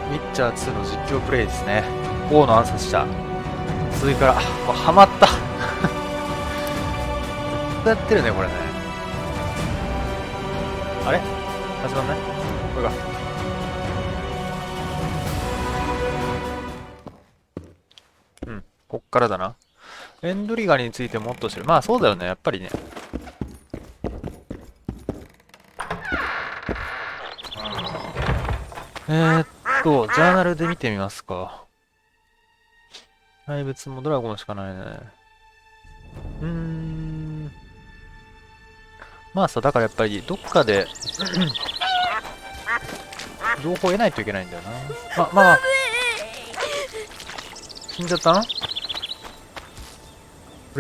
ウィッチャー2の実況プレイですね。王の暗殺者。続きから、ハマった。ずっとやってるね、これね。あれ始まんない？これが。うん、こっからだな。エンドリガニについてもっと知る。まあそうだよね、やっぱりね。ジャーナルで見てみますか。怪物もドラゴンしかないね。まあさ、だからやっぱりどっかで情報を得ないといけないんだよな。まあ、死んじゃったの？触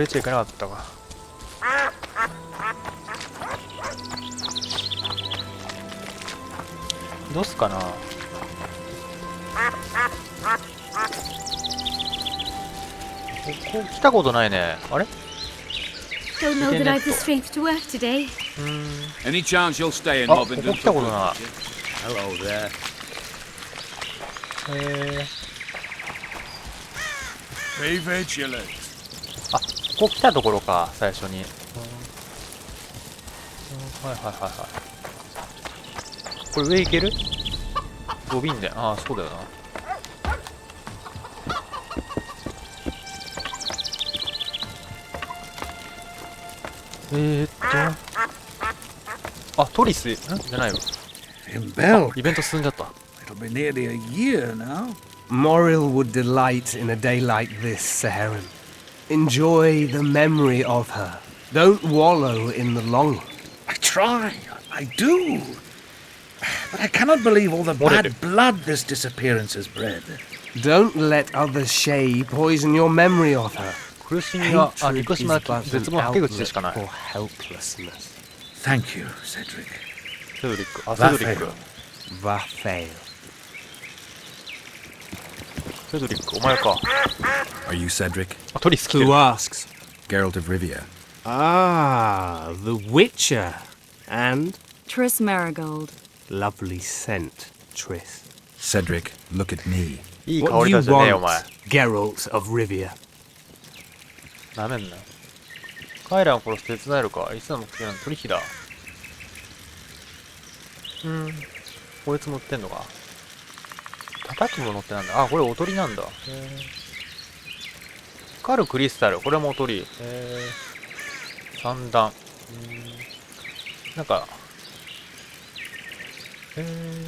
れちゃいけなかったか。どうすかな。ここ来たことないね。あれ？Don't know that I've the strength to work today. Any chance you'll stay in ここ Mobington 来たことない。 Hello there. Be vigilant. ここ来たところか、最初に。はいはいはいはい。これ上行ける？5便で。ああ、そうだよな。トリス、じゃないわ。イベント進んじゃった。It'll be nearly a year now. Moril would delight in a day like this, Saharan. Enjoy the memory of her. Don't wallow in the longing. I try. I do. But I cannot believe all the bad blood this disappearance has bred. Don't let other Shay poison your memory of her. 苦しみは、憎しみは but 絶 an 望のはけ口でしか outlet ない。 for helplessness. Thank you, Cedric. セドリック。セドリック。Vafail. セドリック、お前か。Are you Cedric? トリス来てる。 Who asks? Geralt of Rivia. Ah, the Witcher. And Triss Marigold. lovely scent, Triss. Cedric, look at me. いい香 What り do だ you じゃねえよ、お前。 want, Geralt of Rivia? なめんなよ。カイラを殺して手伝えるか。いつの目的なの？取引だ。こいつも売ってんのか。叩くものってなんだ。これおとりなんだ。光るクリスタル。これもおとり。三段。なんか、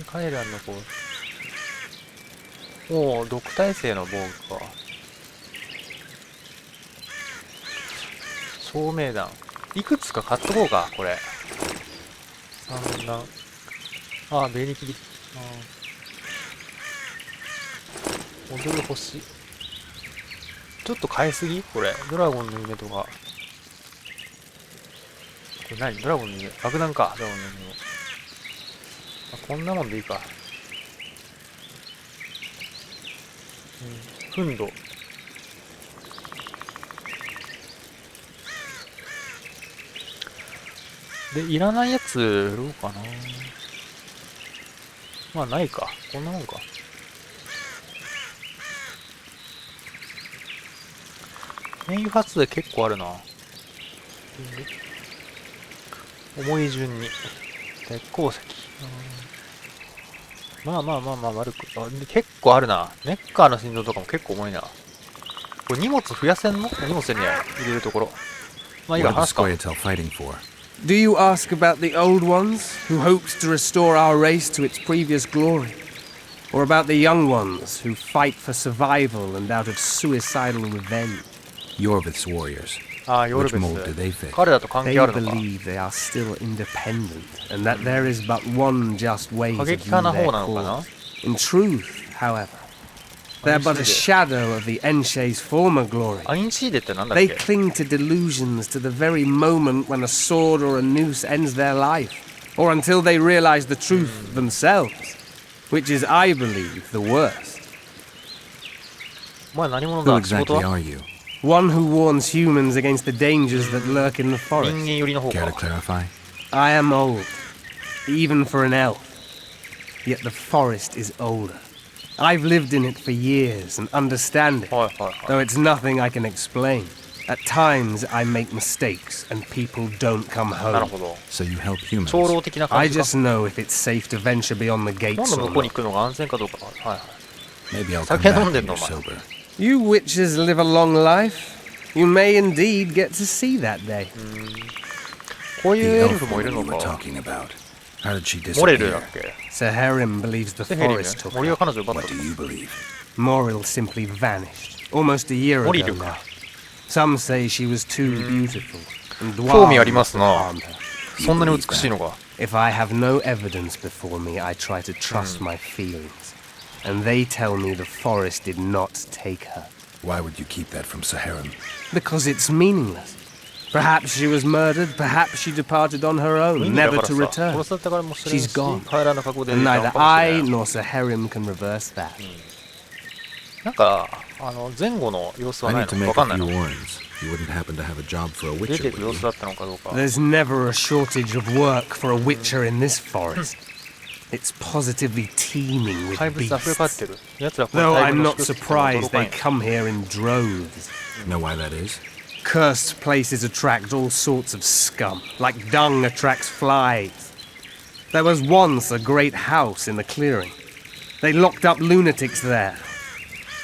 カイランのこう、毒耐性の防具か。照明弾。いくつか買っとこうか、これ。三段。ベリキリ。踊る星。ちょっと買いすぎこれ。ドラゴンの夢とか。これ何？ドラゴンの夢。爆弾か。ドラゴンの夢。こんなもんでいいか。フンド。で、いらないやつ売ろうかな。まあ、ないか。こんなもんか。燃油発電結構あるな。重い順に。鉄鉱石。まあ、悪く。結構あるな。ネッカーの振動とかも結構重いな。これ荷物増やせんの？荷物に入れるところ。まあいいか、 What 話 is すか。 Scoia'tael fighting for? Do you ask about the old ones, who hoped to restore our race to its previous glory? Or about the young ones, who fight for survival and out of suicidal revenge? Yorvith's warriors. ヨルベ Which mold do ス。 they fit? 彼らと関 They 係あるのか。 believe they are still independent, and that there is but one just way to 過 view 激派な their 方なのかな。 cause. In truth, however, they are but a shadow of the Enche's former glory. アインシーデってなんだっ They け？ cling to delusions to the very moment when a sword or a noose ends their life, or until they realize the truth themselves, which is, I believe, the worst. お前何者 Who だ？仕事 exactly は？ are you? One who warns humans against the dangers that lurk in the 人 forest. 間寄りの方 Care to か。 clarify? I am old, even for an elf. Yet the forest is older. I've lived in it for years and understand it, はいはいはい。 though it's nothing I can explain. At times I make mistakes and people don't come なる home. ほど。 So you help humans. 長老的な I 感じか。 just know if it's safe to venture beyond the 門 gates の or 向こうに not. 行くのが安全かどうか。はいはい。 Maybe I'll come 酒 back 飲んで when んの you're お前。 sober. You witches live a long life. You may indeed get to see that day. こういう The エル elf フもいる woman の you were か。 talking about. How did she モレルだ disappear? っけ。 Saharim believes the セヘリね forest took 森が her. 彼女を奪った What と do you believe? Moril simply vanished, almost a year モリ ago ル now. か。 Some say she was too beautiful, and 興味あり dwarves ますな。 harmed her. そんなに美しいのか。 If I have no evidence before me, I try to trust my feelings. And they tell me the forest did not take her. Why would you keep that from Saharim? Because it's meaningless. Perhaps she was murdered, perhaps she departed on her 意 own, 味だ never から to さ、 return. 殺されたからもしれん She's し、 gone. 帰らぬ覚悟で And いた neither のかもしれ I ない。 nor Saharim can reverse that. なんか、前後の様子は I ない need to の make かわか a んない few の。 warrants. You wouldn't happen to have a job for a 出 witcher, ていく would 様 you? 子だったのかどうか。 There's never a shortage of work for a witcher in this forest. It's positively teeming with 怪物溢れ返っ beasts. てる。奴らこの Though 大 I'm 群の not 祝福を surprised 驚かん they や come here in droves. Know why that is? Cursed places attract all sorts of scum, like dung attracts flies. There was once a great house in the clearing. They locked up lunatics there.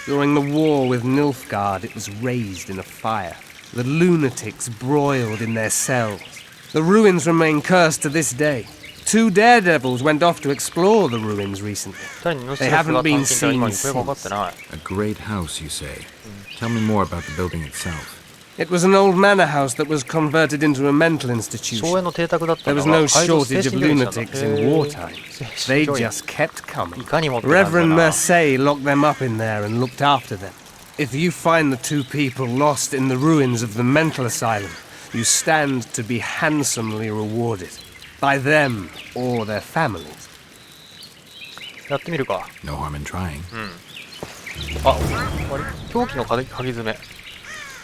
During the war with Nilfgaard, it was raised in a fire. The lunatics broiled in their cells. The ruins remain cursed to this day. 2 daredevils went off to explore the ruins recently. 誰に命 They が haven't 探 been 検隊今 seen に声が分かってない。 A great house, you say. Tell me more about the building itself. It was an old manor house that was converted into a mental 荘 institution. 園の邸宅だった There の was が no 改造精 shortage 神 of 病院なんだ。 lunatics in wartime. 精 They 神病院 just kept coming. いかにもって感じだ Reverend な。 Merceau locked them up in there and looked after them. If you find the 2 people lost in the ruins of the mental asylum, you stand to be handsomely rewarded. By them or their families. やってみるか。 No harm in trying. あ、あれ凶器の鍵詰め。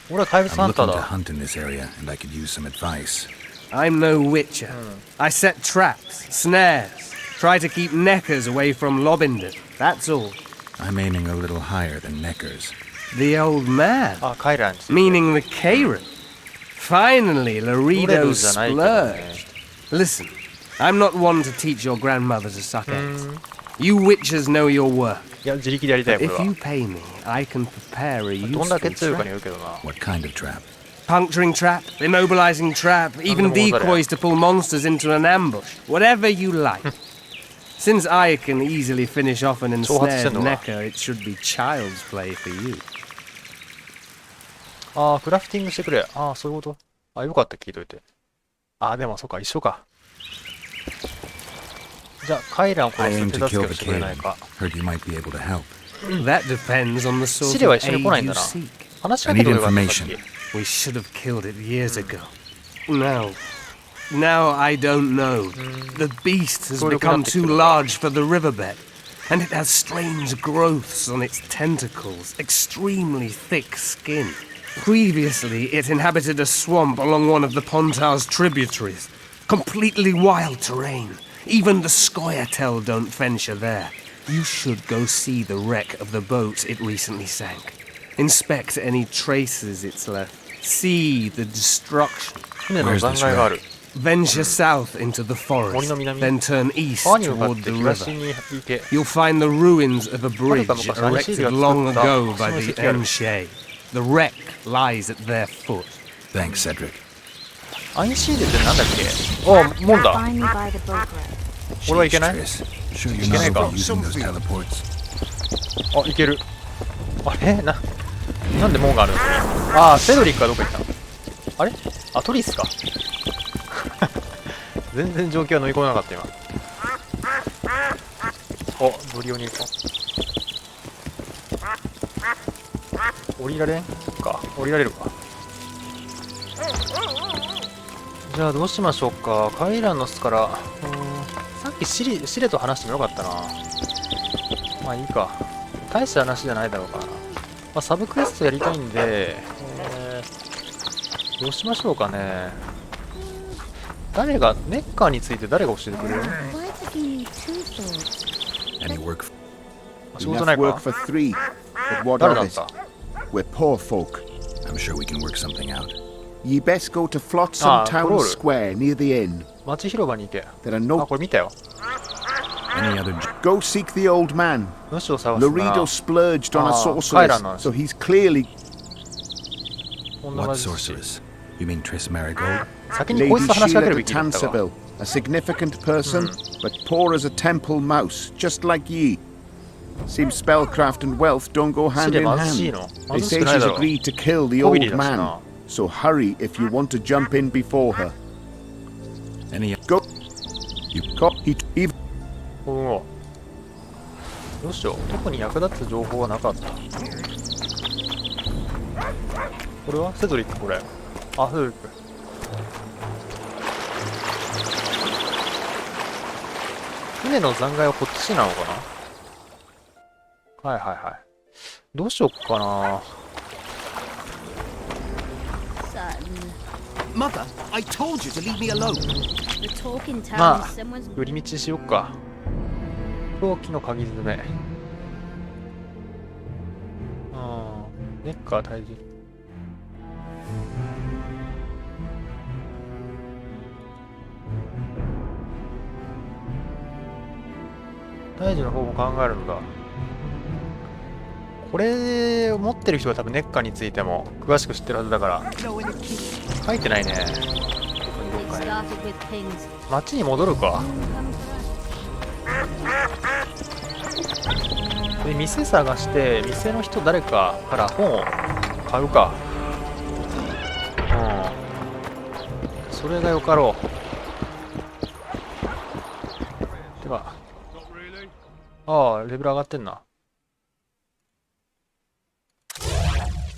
俺は怪物ハ I'm ンター looking to だ。 hunt in this area, and I could use some advice. I'm no witcher. I set traps, snares, try to keep neckers away from Lobinden. That's all. I'm aiming a little higher than Neckar's. The old man. あ、カイラについて。 Meaning the Karen. Finally, モレ Laredo ルじゃないけどね。 splurged. Listen, I'm not one to teach your grandmother to suck eggs. You witches know your work. いや、自力でやりたい、 But これ if you は。 pay me, I can prepare a どんだ useful け強いかに trap. よるけどな。 What kind of trap? Puncturing trap, immobilizing trap, even decoys to pull monsters into an ambush. Whatever you like. Since I can easily finish off an ensnared necker, it should be child's play for you. ああ、クラフティングしてくれ。ああ、そういうこと。あ、よかった、聞いといて。ああ、でもそうか、一緒か。じゃあ、カイランを殺 I す aim 手 to 助け kill を the してくれ kid. ないか。 Heard you might be able to help. That depends on the sort シリは of 一緒に aid 来ないん you だな。 seek. 話しかけてくればよかった I need さっき We should have killed it years ago. No. Now I don't know. The beast has become too large for the riverbed, and it has strange growths on its tentacles, extremely thick skin. Previously, it inhabited a swamp along one of the Pontar's tributaries. Completely wild terrain. Even the Scoia'tael don't venture there. You should go see the wreck of the boat it recently sank. Inspect any traces it's left. See the destruction. 船の残骸がある。 Venture south into the forest, 森の南。 then turn east 川に向かっ toward て the 東 river. に行け。 You'll find the ruins of a bridge はるか昔、アニシール erected が long 作った ago by 橋の the 遺跡がある。 Enche. The wreck lies at their foot. Thanks, Cedric. アインシールってなんだっけ。ああ、門だ。 Find me by the boat road. 俺はいけない。 Triss. Sure you're いけない not か。 using those teleports. あ、いける。あれなんで門があるのこれ。ああ、セドリックはどこ行ったの。あれあ、トリスか。全然状況は飲み込めなかった今。お、ブリオに行こう。降りられんか。降りられるか。じゃあどうしましょうか。カイランの巣から、さっきシレと話してもよかったな。まあいいか。大した話じゃないだろうからな。まあ、サブクエストやりたいんで、どうしましょうかね。ネッカーについて誰が教えてくれる？ Why does he need 2 swords? Any work? 仕事ない Enough か work for 3. But what 誰 of だっ it? た We're poor folk. I'm sure we can work something out. Ye best go to Flotsam Town Crawler. Square near the inn. 町広場に行け。 There are あ、 no... これ見たよ。 Any other... Go seek the old man. 無視を探すなら Laredo splurged on a sorceress, Kylan. so he's clearly... こんな What 感じ。 sorceress? You mean Triss Marigold? 先にこい Lady つと話しかける Sheila べ de きだったわ。 Tanserville, a significant person, but poor as a temple mouse, just like ye. Seems spellcraft and wealth don't go hand in 貧しい hand. の。 They 貧し say くない she's だろう。 agreed to kill the こびり old だし man, な。 so hurry if you want to jump in before her. Any... Go. You... Go. Even おうどうしよう。特に役立つ情報はなかった。これはセドリック、これ。あ、セドリック。船の残骸はこっちなのかな。はいはいはい。どうしよっかな。 Mother, I told you to leave me alone. The talk in town まあ is someone's 寄り道しよっか。陶器の鍵爪。ネッカー退治。退治の方も考えるんだ。これを持ってる人が多分ネッカーについても詳しく知ってるはずだから。書いてないね。 it started with kings. 町に戻るか。で、店探して、店の人誰かから本を買うか。うん。それがよかろう。てか、ああ、レベル上がってんな。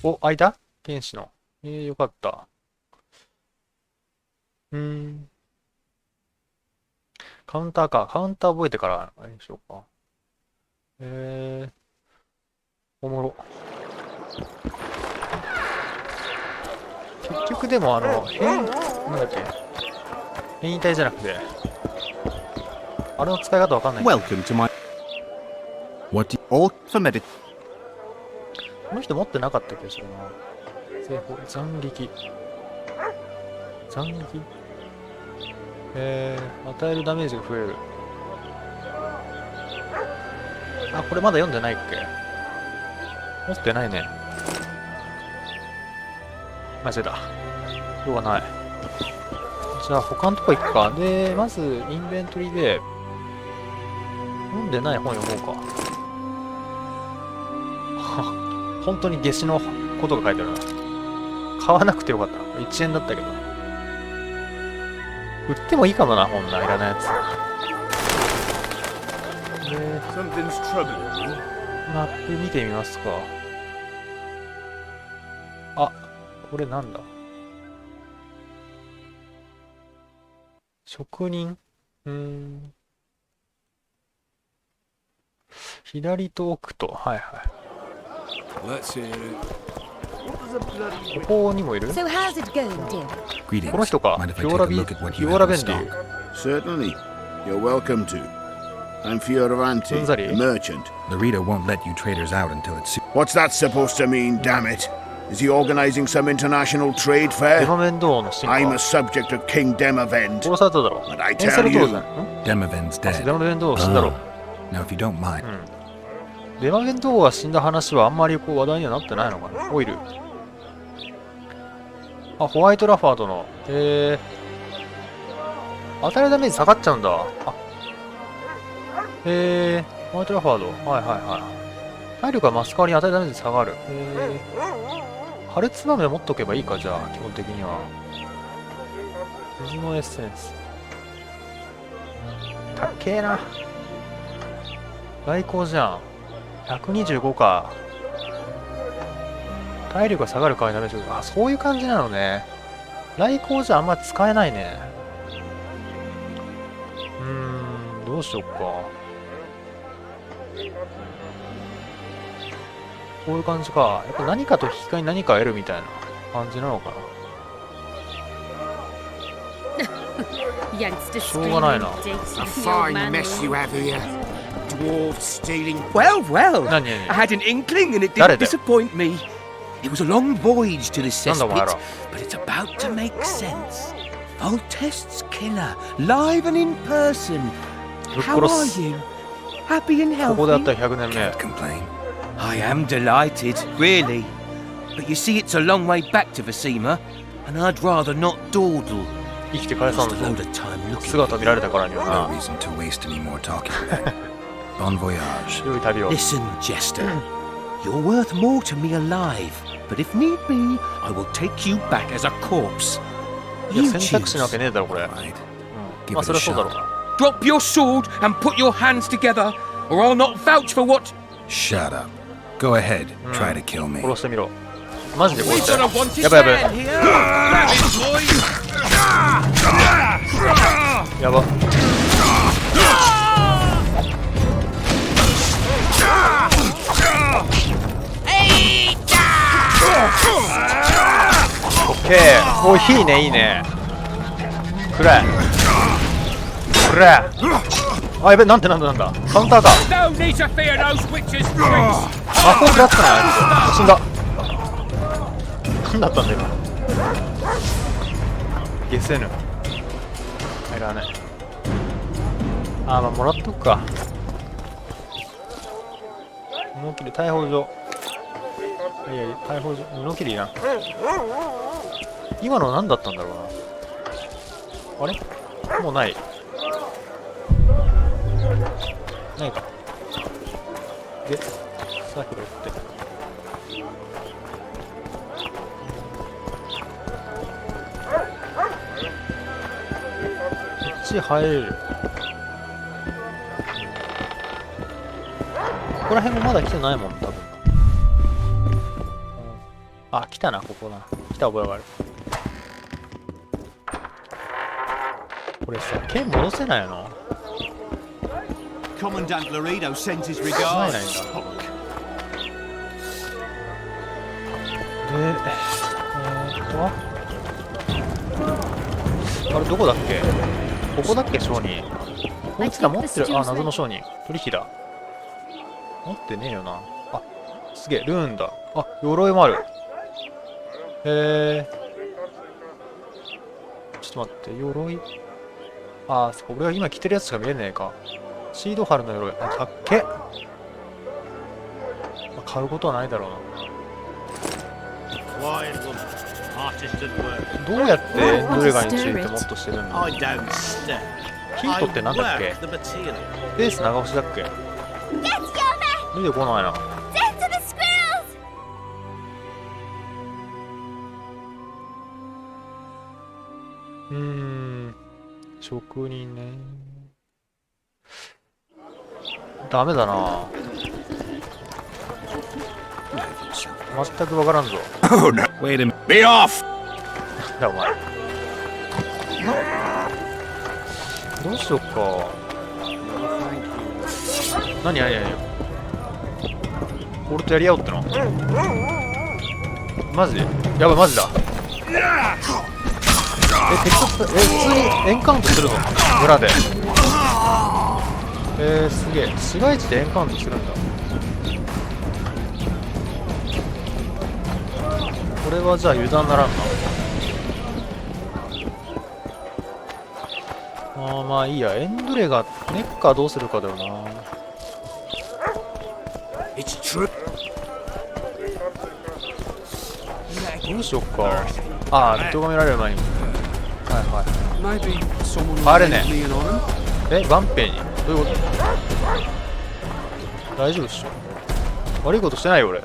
お、開いた剣士の。よかった。カウンターか。カウンター覚えてからあれにしようか。おもろ。結局でもなんだっけ変異体じゃなくて、あれの使い方わかんない。 welcome to my... What do All for medit... この人持ってなかった気がするな。西方、斬撃。斬撃与えるダメージが増える。あ、これまだ読んでないっけ。持ってないね。間違えた。しょうがない。じゃあ他のとこ行くか。で、まずインベントリで読んでない本読もうか。本当に夏至のことが書いてあるな。買わなくてよかった。1円だったけど。売ってもいいかもな、本な。いらないやつ。Something's troubling me. マップ見てみますか。あ、これなんだ。職人左と奥と、はいはい。ここにもいる So how's it going, dear? Greetings. この人か。 Mind if フ I ィ take オラ a ビ、 look at what フ you ィオラ have ベ in ンディ。 stock? Certainly. You're welcome to. I'm Fioravanti, Sunzari. the merchant. Larita won't let you traders out until it's... What's that supposed to mean, damn it? Is he organizing some international trade デ fair? マメンド王の進化。 I'm a subject of King Demavend. 殺されただろ。 But I エンセ tell ルト you... 王じゃん。Demavend's デ dead. マメンド王死んだろ。 Now, if you don't mind, デマメンド王が死んだ話はあんまりこう話題にはなってないのかな。オイル。あ、ホワイトラファードの。当たりダメージ下がっちゃうんだ。あ、ホワイトラファード。はいはいはい。体力が増す代わりに当たりダメージ下がる。春ツバメ持っとけばいいか、じゃあ、基本的には。水のエッセンス。たっけーな。外交じゃん。125か。体力が下がる代わりにダメージ。あ、そういう感じなのね。来光じゃあんま使えないね。どうしよっか。こういう感じか。やっぱ何かと引き換えに何かを得るみたいな感じなのかな。 Youngster しょうがないな。 screaming dates A with the old fine man mess will- you have here. Do dwarf stealing. Well, well. Nani, I nani? had an inkling and it誰 didn't だよ disappoint me. It was a long voyage to the なんだお前 cesspit, ら。 but it's about to make sense. Voltest's killer, live and in person. ぶっ How are 殺す。 you? Happy and ここであった healthy? ら100年目。 Complain. I am delighted, really. But you see, it's a long way back to Vasima, and I'd rather not dawdle. 生きて返さん Lost a ぞ load。of time looking. 姿見られたからには No な。 reason to waste any more talking then. Bon voyage. 良い旅を。 Listen, Jester. You're worth more to me alive, but if need be, I will take you back as a corpse. いや You 選択肢 choose. なわけねえだろこれ。 Right. まあそれはそうだろうな。 Drop your sword and put your hands together, or I'll not vouch for what. Shut up. Go ahead. Try to kill me. 殺してみろ。マジで殺 We've して got a wanted やばいやばい man here. Grab him, boys. やば。オッケー。おいいいねいいね。くらえ。くらえ。あやべなんでカウンターか。 No need to fear those witches' tricks. 魔法食らってたなあいつ。死んだ。何だったんだ今。ゲセヌ。入らない。あーまあもらっとくか。物切り逮捕状。いやいや逮捕状物切りいらん。今の何だったんだろうな。あれもうない。ないか。でさあ拾って。こっち入れる。ここら辺もまだ来てないもん多分。あ来たなここな。来た覚えがある。これさ剣戻せないの。 Commandant Laredo sends his ない regards. ないんだ。あれどこだっけ。ここだっけ商人。こいつら持ってる。あ謎の商人取引だ。持ってねえよな。あすげえルーンだ。あ鎧もある。へえちょっと待って鎧。あそこ俺が今着てるやつしか見えねえか。シードハルの鎧。あかっけ。まあ買うことはないだろうな。 Quiet woman, artist at work. どうやってエンドレガについてもっとしてるんだ。 I don't stare. ヒントってなんだっけ。 work the material. ベース長押しだっけ。 Get your men! 出てこないな。 Death to the squirrels! 職人ね。ダメだな。全くわからんぞ。 Oh no! Wait a minute. Be off! だお前。どうしよっか。何俺とやり合おうっての。マジでやばいマジだ。敵と普通にエンカウントするの村で。すげえ市街地でエンカウントするんだ。これはじゃあ油断ならんな。まあいいや。エンドレがネッカーどうするかだよな。 It's true. どうしよっか。ああ動画見られる前に。はい Maybe someone will あれ will ね leave me an honor. ワンペイにどういうこと。大丈夫っしょ。悪いことしてないよ俺。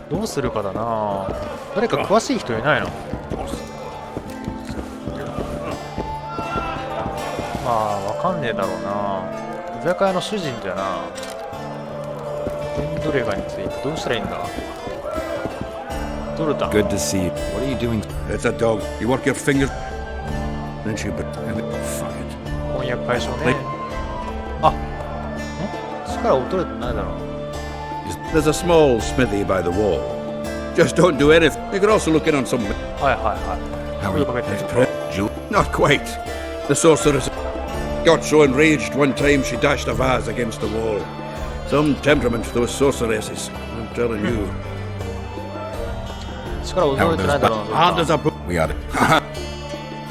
どうするかだな。誰か詳しい人いないの。まあわかんねえだろうな。居酒屋の主人じゃな。エンドレガについてどうしたらいいんだ。ドルタン。 Good to see you. What are you doing? That's a dog. You work your fingers. Then she but fuck it. 翻訳解消ね。あ、力を取れてないだろう。 There's a small smithy by the wall. Just don't do anything. You could also look in on some. はいはいはい。 How are 声 you? かけて。 Not quite. The sorceress got so enraged one time she dashed a vase against the wall. Some temperament, those sorceresses. I'm telling you. 力衰えてないだろうな。 Hard as a book. We got it.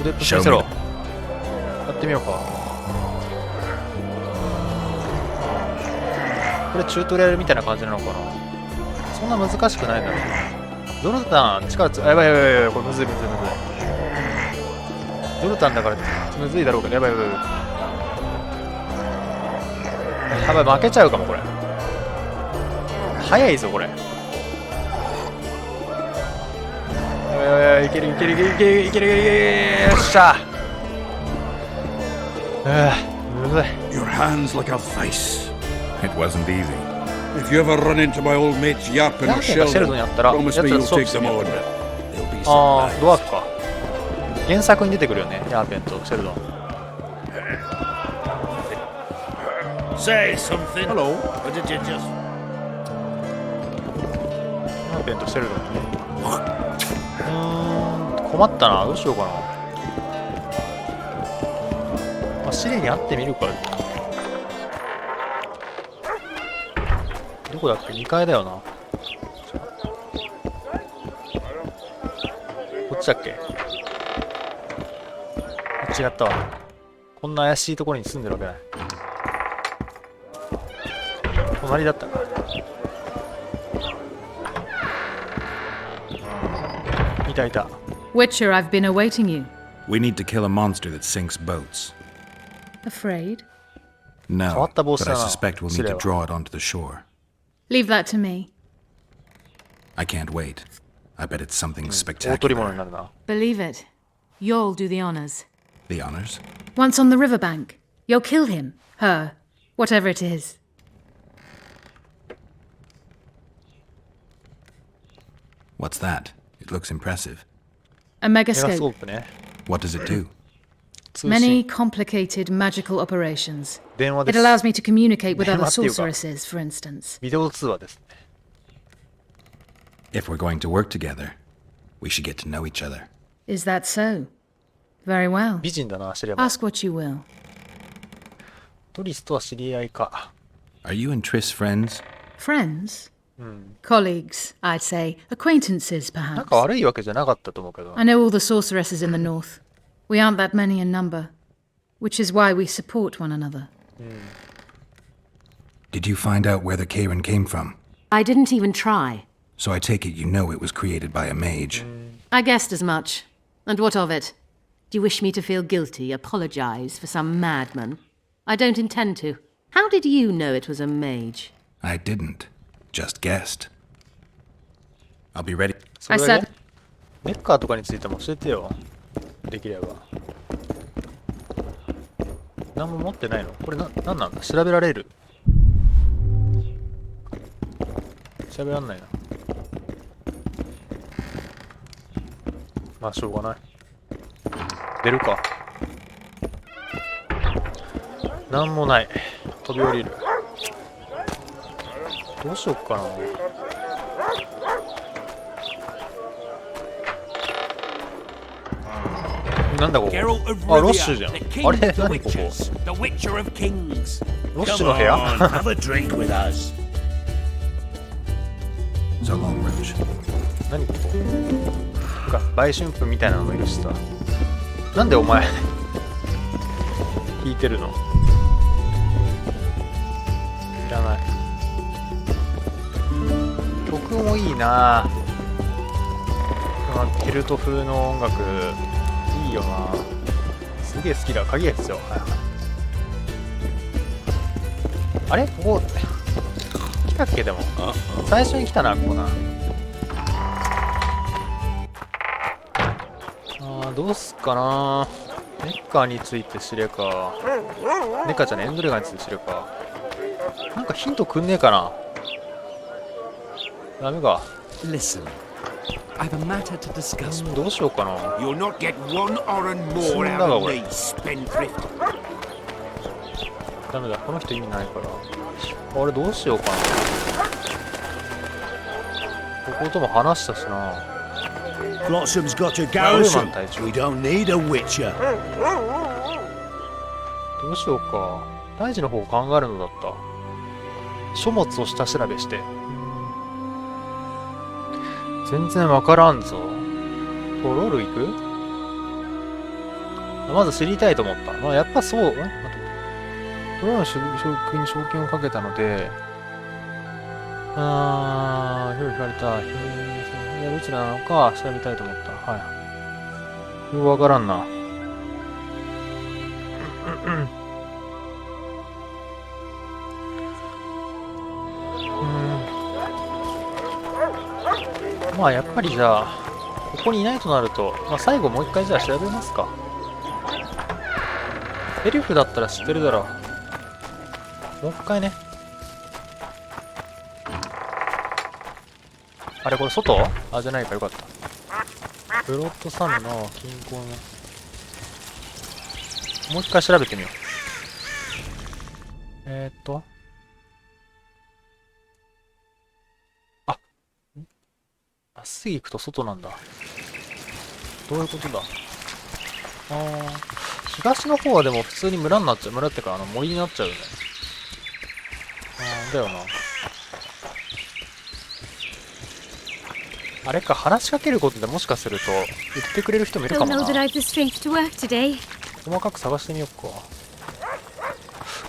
腕っぷし見せろ。やってみようか。これチュートリアルみたいな感じなのかな。そんな難しくないだろう。ゾルタン、力つ、やばいやばいやばい、これむずいむずいむずい。ゾルタンだからむずいだろうけど、やばいやばいやばい。やばい、負けちゃうかも、これ。早いぞ、これ。やばいやばいやばい、いけるいけるいけるいけるいけるいけるいける、よっしゃ。むずい。 Your hands like a vice. It wasn't easy. If you ever run into my old mates yapping なん or ていうかシェルドン Sheldon, やったら、や promise つ me ら you'll 勝負 take して them みよう、 on. これ。 They'll be あ surprised. ー、ドワーフか。原作に出てくるよね、ヤーペンとシェルドン。 Say something. Hello. Or did you just... ヤーペンとシェルドンね。困ったな、どうしようかな。まあ、シリに会ってみるか。どこだっけ、2階だよな。こっちだっけ。違ったわ。こんな怪しいところに住んでるわけない。隣だったか。いたいた。 Witcher, I've been awaiting you. We need to kill a monster that sinks boats. Afraid? No, What the but I boss? suspect we'll need to draw it onto the shore. Leave that to me. I can't wait. I bet it's something 大取り物にな spectacular. るな。 Believe it. You'll do the honors. The honors? Once on the riverbank, you'll kill him, her, whatever it is. What's that? It looks impressive. A メガスコ megascope. ープね。 What does it do? 通 Many 信。 complicated magical operations. 電話で It す。 allows me to communicate with other 電話っていうか。 sorceresses, for instance. ビデオ通話ですね。 If we're going to work together, we should get to know each other. Is that so? Very well. 美人だな、知れば。 Ask what you will. トリスとは知り合いか。 Are you and Triss friends? Friends? Colleagues, I'd say. Acquaintances, なん perhaps. か悪いわけじゃなかったと思うけど。 I know all the sorceresses in the north. We aren't that many in number, which is why we support one another. Did you find out where the Karen came from? I didn't even try. So I take it you know it was created by a mage. I guessed as much. And what of it? Do you wish me to feel guilty, apologize for some madman? I don't intend to. How did you know it was a mage? I didn't. Just guessed. I'll be ready. それ I だけ said, メッカーとかについても教えてよ。できれば。何も持ってないのこれなんなんだ調べられる調べらんないな。まあしょうがない。出るか。なんもない。飛び降りる。どうしよっかな。なんだここ。 Geralt of あ、ロッシュ Rivia, じゃん。 the king あれ of the 何ここ。 witches, the witcher of kings. ロッシュ Come の部屋 on, have a drink with us. So long, Roach. 何ここ。なんか売春婦みたいなのもいるしさ。なんでお前弾いてるの。いらない。曲もいいなぁ。ケルト風の音楽いいよな。すげえ好きだ。鍵が必要。はいはい。あれここ来たっけでも。最初に来たな、ここな。どうすっかな。メッカーについて知れか。メッカーじゃねえ、エンドレガーについて知れか。なんかヒントくんねえかな。ダメか。 Listen, I've a matter to discuss. どうしようかな。 You'll not get one oren more out of me, spendthrift. ダメだ、この人意味ないから。あれどうしようかな。こことも話したしな。 Blossom's got a garrison. We don't need a witcher. どうしようか。大事の方を考えるのだった。書物を下調べして。全然わからんぞ。トロール行く？まず知りたいと思った。まあ、やっぱそう。待って。トロールの職に賞金をかけたので、よく聞かれた。どちらなのか調べたいと思った。はい。よくわからんな。まあやっぱりじゃあここにいないとなると、まあ、最後もう一回じゃあ調べますか。エルフだったら知ってるだろう。もう一回ね。あれこれ外？あ、じゃないか、よかった。ブロッドサムの近郊のもう一回調べてみよう。あ、まっすぐ行くと外なんだ。どういうことだ。東の方はでも普通に村になっちゃう。村ってか森になっちゃうよね。だよな。あれか、話しかけることでもしかすると言ってくれる人もいるかもな。細かく探してみようか。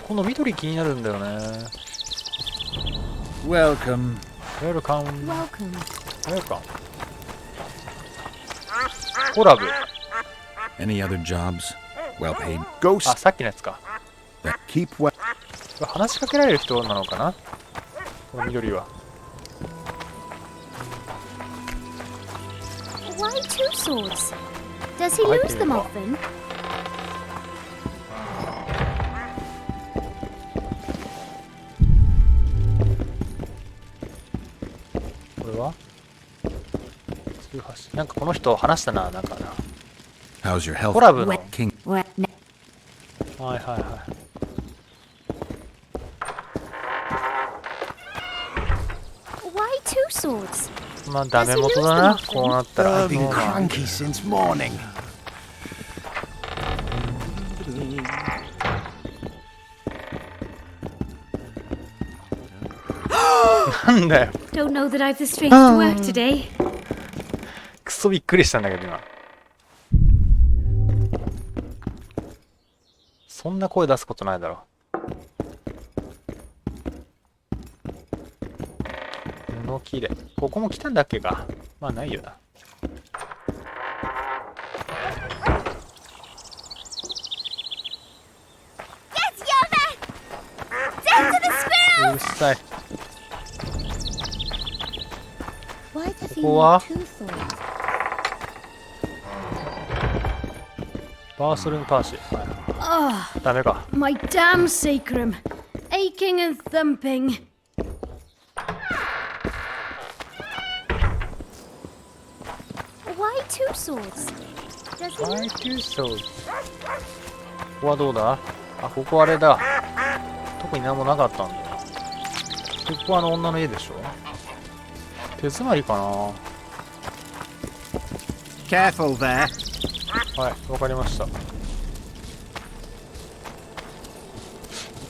この緑気になるんだよね。Welcome. Welcome.コラブ。Any other jobs? Well paid. あ、 Ghost. さっきのやつか。 Keep well. 話しかけられる人なのかな、この緑は。Why two swords? Does he lose them often? これはなんかこの人話したな、なんかな。 How's your health? コラブの。はい King. はいはい。Why two swords? まあダメ元だな、こうなったら。 I've been cranky since morning. なんだよ。 Don't know that I've the strength to work today. クソびっくりしたんだけど今。そんな声出すことないだろ。布切れ。ここも来たんだっけか。まあないよな。うるさい。 Why does he ここは need two swords? バースルームパーシー。はい、 Oh, ダメか。 my damn sacrum. Aching and thumping. Why two swords? Does he Why two swords? ここはどうだ。あ、ここあれだ。特に何もなかったんだ。ここは女の家でしょ。手詰まりかな。 Careful there. はい、わかりました。行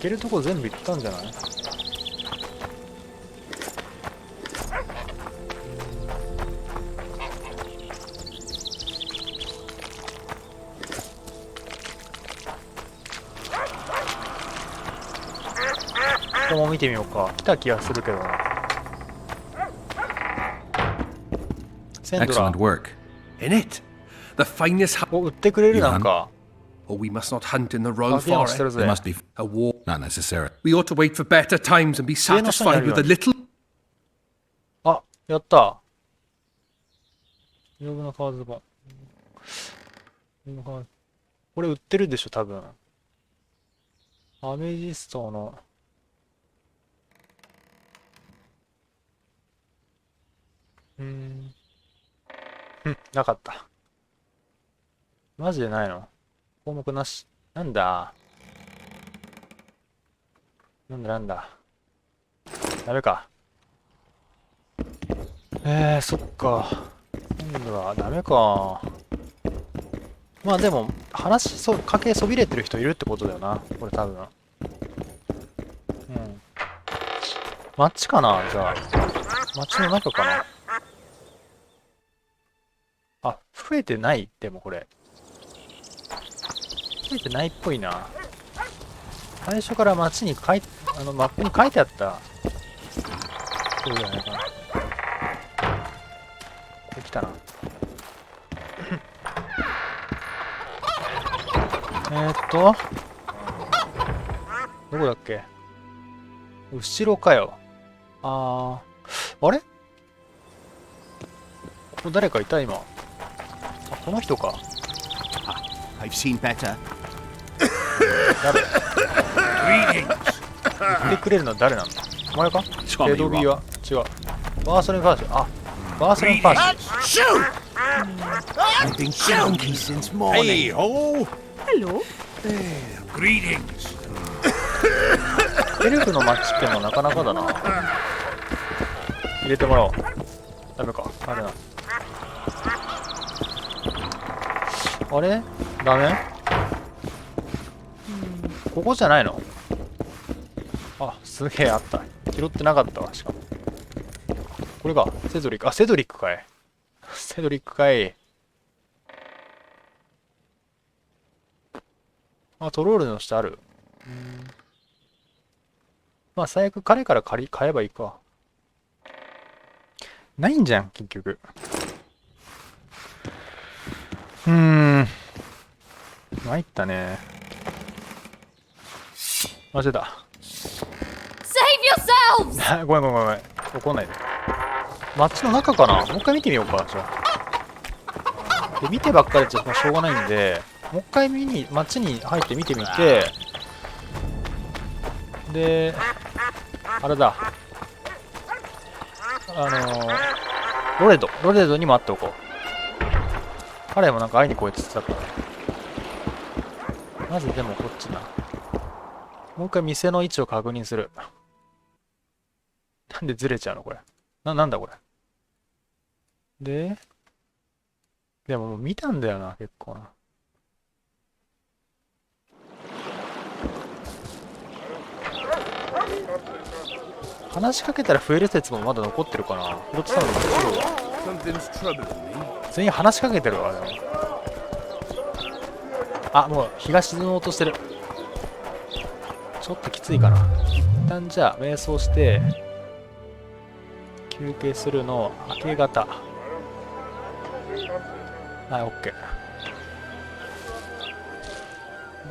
けるとこ全部行ったんじゃない？ここも見てみようか。来た気がするけどな。1000ドラ Excellent work. In it? The finest. お、売ってくれるなんか。 Oh, we must not hunt in the royal ガーディアンして forest. る There ぜ。 must be A war. not necessary. We ought to wait for better times and be satisfied with a little. あ、やった。丈夫なカードが。これ売ってるでしょ、多分。アメジストの。なかった。マジでないの？項目なし。なんだ。なんだ。ダメか。そっか。今度はダメか。まあでも、家計そびれてる人いるってことだよな。これ多分。うん。街かなじゃあ。街の中かな。あ、増えてないでもこれ。増えてないっぽいな。最初から街にマップに書いてあった。そうじゃないかな。できたな。どこだっけ？後ろかよ。あれ？ここ誰かいた今。あ、この人か。I've seen better. 誰？言ってくれるのは誰なんだ？お前か？エドビは違う。バーソレンファーシュ。あ、バーソレンファーシュ。I've been junkie since morning. Hey ho! Hello. Greetings. エルフの街ってのはなかなかだな。入れてもらおう。ダメか。あれな。あれ？ダメ？ここじゃないの？あ、すげえあった。拾ってなかったわ、しかも。これか。セドリック。あ、セドリックかい。セドリックかい。あ、トロールの下ある。まあ、最悪彼から買えばいいか。ないんじゃん、結局。参ったね。間違えた。Save yourselves! ごめん。怒んないで。街の中かな？もう一回見てみようか、じゃあ。で、見てばっかりじゃしょうがないんで、もう一回街に入って見てみて、で、あれだ。ロレドにも会っておこう。彼もなんか会いに来いって言ってたから。まずでもこっちな。もう一回店の位置を確認する。なんでずれちゃうのこれ。なんだこれ。でももう見たんだよな、結構な。話しかけたら増える説もまだ残ってるかな。拾ってたのかな。全員話しかけてるわ、でも。あ、もう日が沈もうとしてる。ちょっときついかな。一旦じゃあ瞑想して休憩するの明け方。はい、オッケ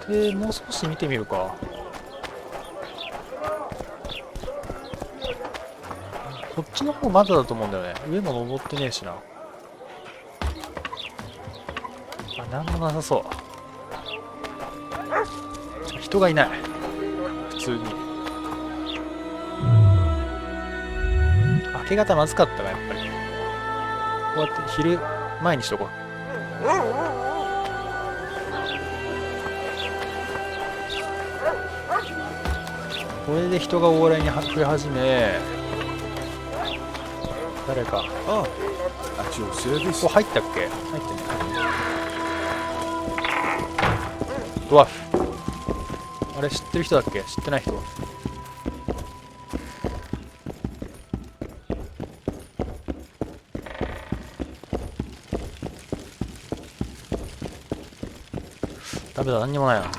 ー。で、もう少し見てみるか。こっちの方まだだと思うんだよね。上も登ってねえしな。あ、なんもなさそう。人がいない。普通に。明け方まずかったか、やっぱり。こうやって昼前にしとこう。これで人が往来に増え始め、誰か。ここ入ったっけ？入ってね。ドワーフ。あれ知ってる人だっけ？知ってない人？ダメだ、何にもないな。こ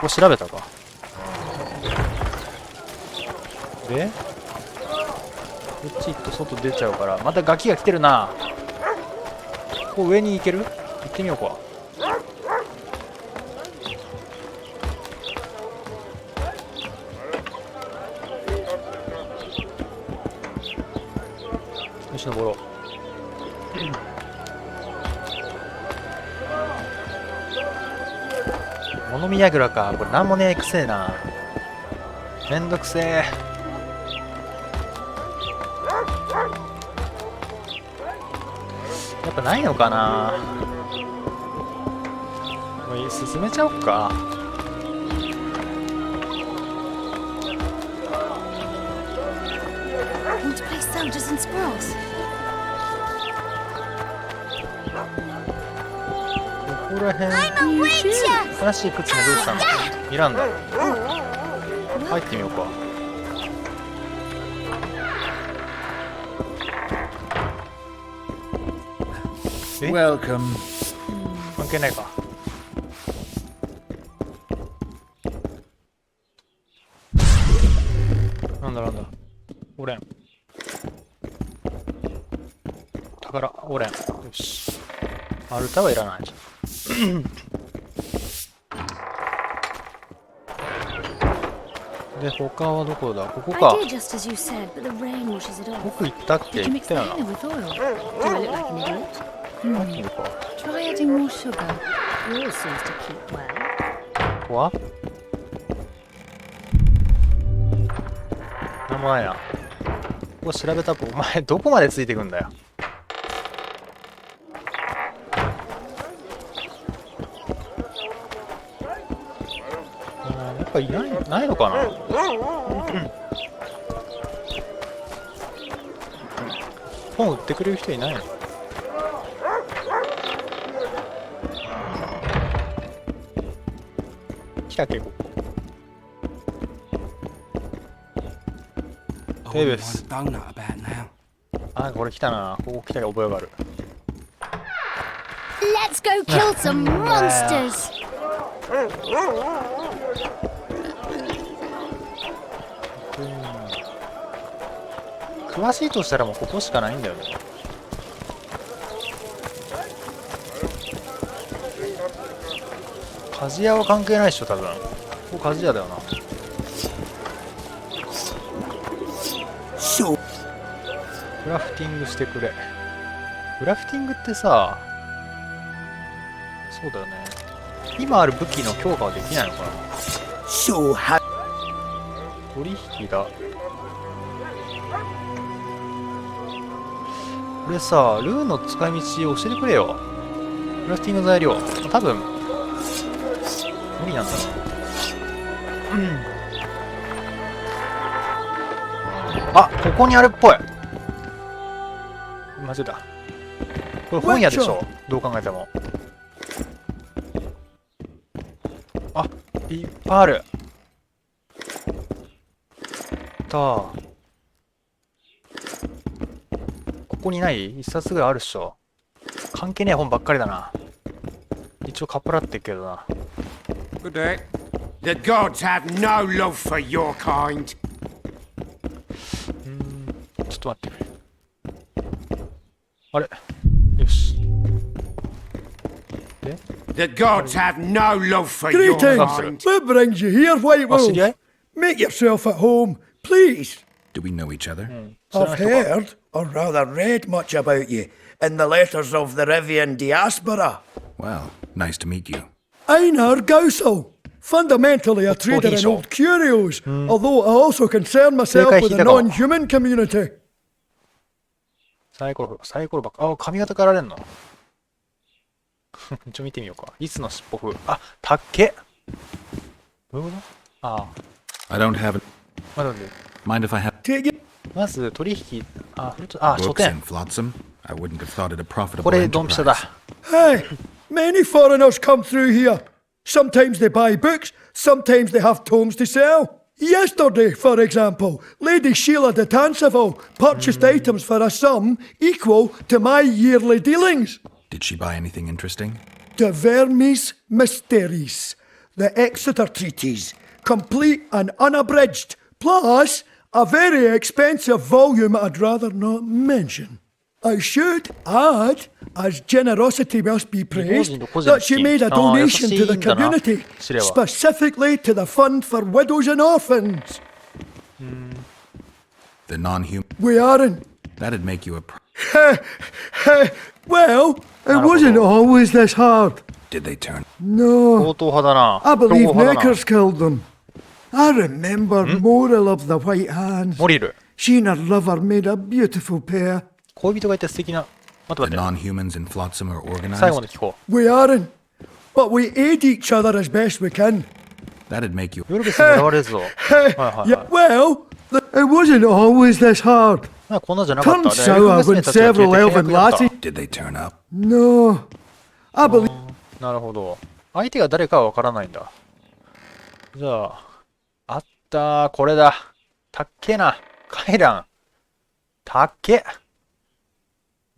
こ調べたか。で、こっち行くと外出ちゃうから、またガキが来てるな。ここ上に行ける？行ってみようか。よし、登ろう。物見櫓か。これなんもねえくせえな。めんどくせえ。やっぱないのかな。もういい、進めちゃおっか。Want to play soldiers and squirrels? こここら辺 I'm a witcher! 新しい靴のどうしたの？ミランダ。入ってみようか。え？ Welcome. 関係ないか。なんだ。オレン。宝、オレン。よし。丸太はいらないじゃん。で、他はどこだ？ここ I か。 did just as you said, but the rain washes it off. 僕行ったっけ？ Did you 行っ mix た the よな。 hair with oil? Do I look like an idiot? 入ってみるか。 Try adding more sugar. Yours seems to keep well. ここはなんもないな。ここ調べたっぽ。お前、どこまでついてくんだよ。やっぱいないのかな。本売ってくれる人いないの？来たっけここ。デイビス。あ、これ来たな。ここ来た覚えがある。 Let's go kill some monsters! 詳しいとしたらもうここしかないんだよね。鍛冶屋は関係ないっしょ多分。ここ鍛冶屋だよな。クラフティングしてくれ。クラフティングってさ、そうだよね。今ある武器の強化はできないのかな。取引だ。これさ、ルーンの使い道教えてくれよ。クラフティング材料。多分無理なんだな。あ、ここにあるっぽい。間違えた。これ本屋でしょ、どう考えても。あ、いっぱいある。ここにない一冊ぐらいあるっしょ。関係ねえ本ばっかりだな。一応カップラってっけどな。 Good day. The gods have no love for your kind. ちょっと待ってくれ。あれよし。で The gods have no love for your kind. What brings you here, White あ、知 Wolf? り合い？ Make yourself at home, please. Do we know each other? 知らない I've 人か。 heard, or rather read much about you in the letters of the Rivian diaspora. Well, nice to meet you. Einar Gausel, fundamentally a trader in Hijo. old curios, although I also concern myself with the non-human community. サイコロばっか。あ、髪型変えられんのちょ、見てみようか。いつの尻尾風。あ、たっけ。どういうこと？あ I don't have it. あ。待って。 Mind if I have まず取引。あ、書 books 店 in。Flotsam? I wouldn't have thought it a profitable これドンピシャだ。 enterprise. Hey, many foreigners come through here. Sometimes they buy books, sometimes they have tomes to sell. Yesterday, for example, Lady Sheila de Tanseville purchased items for a sum equal to my yearly dealings. Did she buy anything interesting? De Vermis Mysteries, the Exeter Treatise, complete and unabridged, plus a very expensive volume I'd rather not mention. I should add, as generosity must be praised, that she made a donation to the community, specifically to the Fund for Widows and Orphans. The non-human. We aren't. That'd make you a. Well, it wasn't always this hard. Did they turn? No, 強盗派だな。 I believe 強盗派だな。 Neckers killed them. I remember Moral of the White Hands. モリル。 She and her lover made a beautiful pair. 恋人がいて素敵な。待って The 待って。 non-humans in Flotsam are 最後 organized. まで聞こ We aren't. But we aid each other as best we can. That'd make you. う。ヨルベスに狙われるぞ。はいはいは Yeah, well, it wasn't always this hard. い。なんかこんなじゃなかった。 Turns で sour エルフ when 娘たちが消え several て契 elven 約やった lasses. Did they turn up? No, I believe なるほど。相手が誰かはわからないんだ。じゃあ、あったー、これだ。たっけな。回覧。たっけ。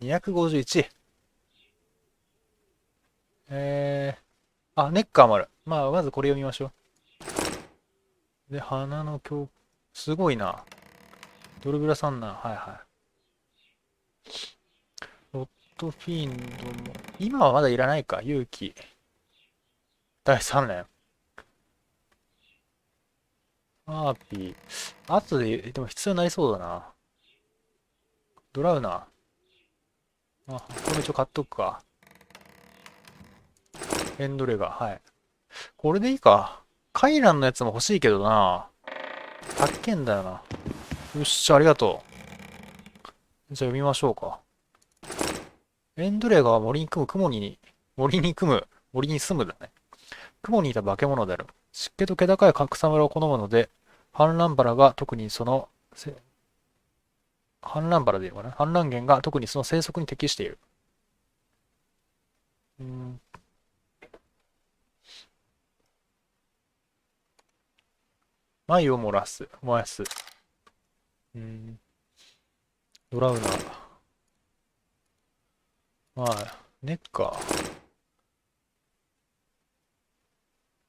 251。あ、ネッカーもある。まあ、まずこれ読みましょう。で、花の強、すごいな。ドルブラサンナー、はいはい。ロットフィーンドも、今はまだいらないか、勇気。第3連。ハーピー。後で、でも必要になりそうだな。ドラウナー。あ、これ一応買っとくか。エンドレガー、はい。これでいいか。カイランのやつも欲しいけどな。発見だよな。よっしゃ、ありがとう。じゃあ読みましょうか。エンドレガーは森に住むだね。雲にいた化け物である。湿気と気高い草むらを好むので、反乱バラが特にその、反乱バラでいいのかな？反乱源が特にその生息に適している。繭を燃やす。ドラウナー。まあ、ネッカー。